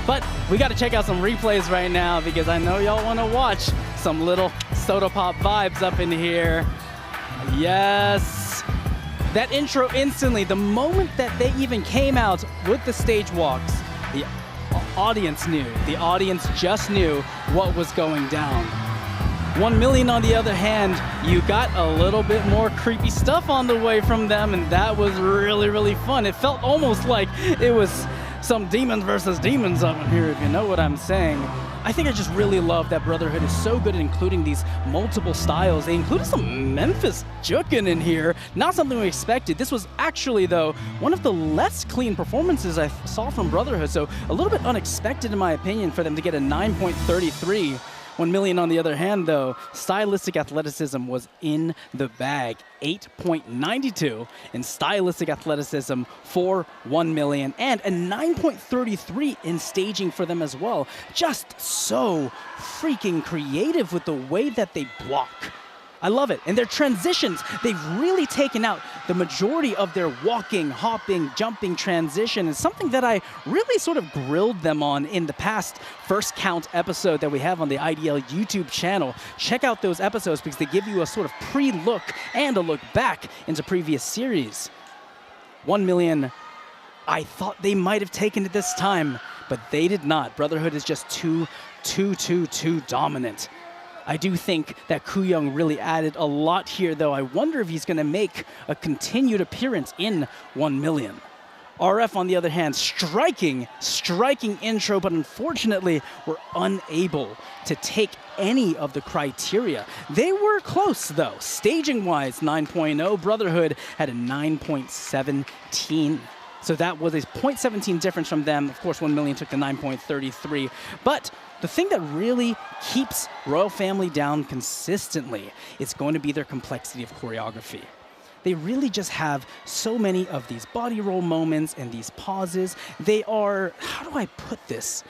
But we got to check out some replays right now because I know y'all want to watch some little soda pop vibes up in here. Yes. That intro instantly, the moment that they even came out with the stage walks, the audience knew. The audience just knew what was going down. 1 million on the other hand, you got a little bit more creepy stuff on the way from them, and that was really, really fun. It felt almost like it was some demons versus demons up in here, if you know what I'm saying. I think I just really love that Brotherhood is so good at including these multiple styles. They included some Memphis jukin in here. Not something we expected. This was actually, though, one of the less clean performances I saw from Brotherhood, so a little bit unexpected in my opinion for them to get a 9.33. 1 million on the other hand, though, stylistic athleticism was in the bag. 8.92 in stylistic athleticism for 1 million, and a 9.33 in staging for them as well. Just so freaking creative with the way that they block. I love it. And their transitions, they've really taken out the majority of their walking, hopping, jumping transition. Is something that I really sort of grilled them on in the past First Count episode that we have on the IDL YouTube channel. Check out those episodes because they give you a sort of pre-look and a look back into previous series. 1 million, I thought they might have taken it this time, but they did not. Brotherhood is just too dominant. I do think that Kyung really added a lot here, though. I wonder if he's going to make a continued appearance in 1 million. RF, on the other hand, striking intro, but unfortunately were unable to take any of the criteria. They were close, though. Staging-wise, 9.0. Brotherhood had a 9.17. So that was a 0.17 difference from them. Of course, 1 million took the 9.33. But the thing that really keeps Royal Family down consistently is going to be their complexity of choreography. They really just have so many of these body roll moments and these pauses. They are, how do I put this?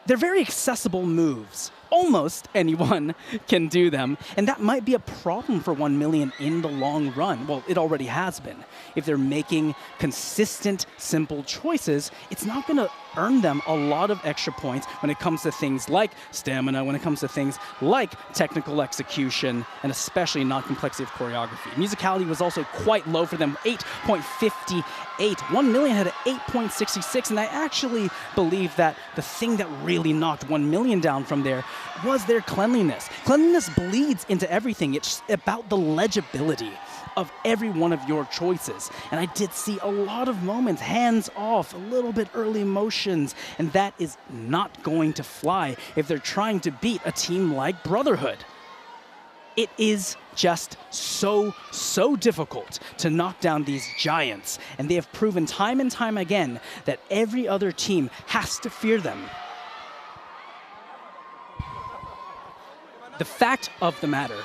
they're very accessible moves. Almost anyone can do them, and that might be a problem for 1 million in the long run. Well, it already has been. If they're making consistent, simple choices, it's not going to earn them a lot of extra points when it comes to things like stamina, when it comes to things like technical execution, and especially not complexity of choreography. Musicality was also quite low for them, 8.58. 1 million had an 8.66, and I actually believe that the thing that really knocked 1 million down from there was their cleanliness. Cleanliness bleeds into everything. It's about the legibility of every one of your choices. And I did see a lot of moments, hands off, a little bit early motions, and that is not going to fly if they're trying to beat a team like Brotherhood. It is just so difficult to knock down these giants, and they have proven time and time again that every other team has to fear them. The fact of the matter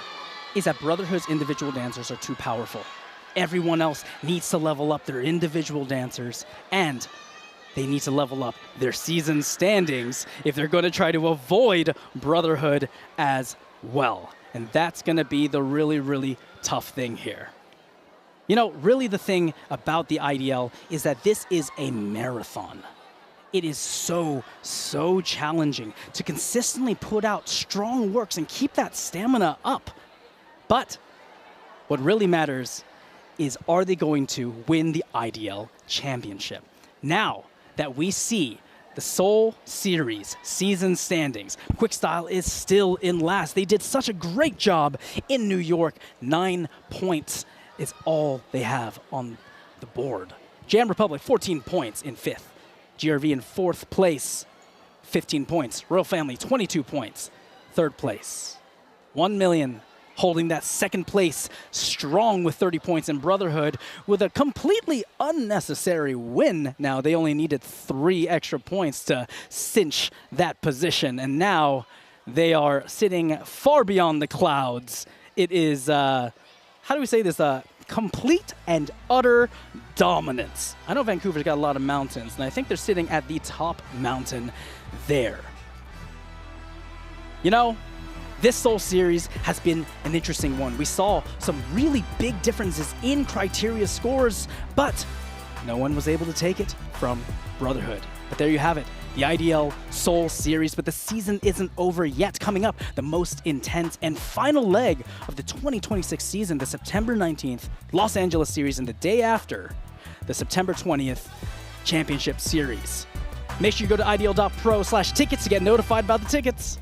is that Brotherhood's individual dancers are too powerful. Everyone else needs to level up their individual dancers, and they need to level up their season standings if they're going to try to avoid Brotherhood as well. And that's going to be the really tough thing here. You know, really the thing about the IDL is that this is a marathon. It is so challenging to consistently put out strong works and keep that stamina up. But what really matters is, are they going to win the IDL championship? Now that we see the Seoul Series season standings, Quickstyle is still in last. They did such a great job in New York. 9 points is all they have on the board. Jam Republic, 14 points in 5th. GRV in 4th place, 15 points. Royal Family, 22 points, 3rd place. 1 million holding that 2nd place strong with 30 points in Brotherhood with a completely unnecessary win. Now, they only needed 3 extra points to cinch that position, and now they are sitting far beyond the clouds. It is, how do we say this, complete and utter dominance. I know Vancouver's got a lot of mountains, and I think they're sitting at the top mountain there. You know, this Seoul Series has been an interesting one. We saw some really big differences in criteria scores, but no one was able to take it from Brotherhood. But there you have it, the IDL Seoul Series, but the season isn't over yet. Coming up, the most intense and final leg of the 2026 season, the September 19th Los Angeles Series, and the day after, the September 20th Championship Series. Make sure you go to idl.pro/tickets to get notified about the tickets.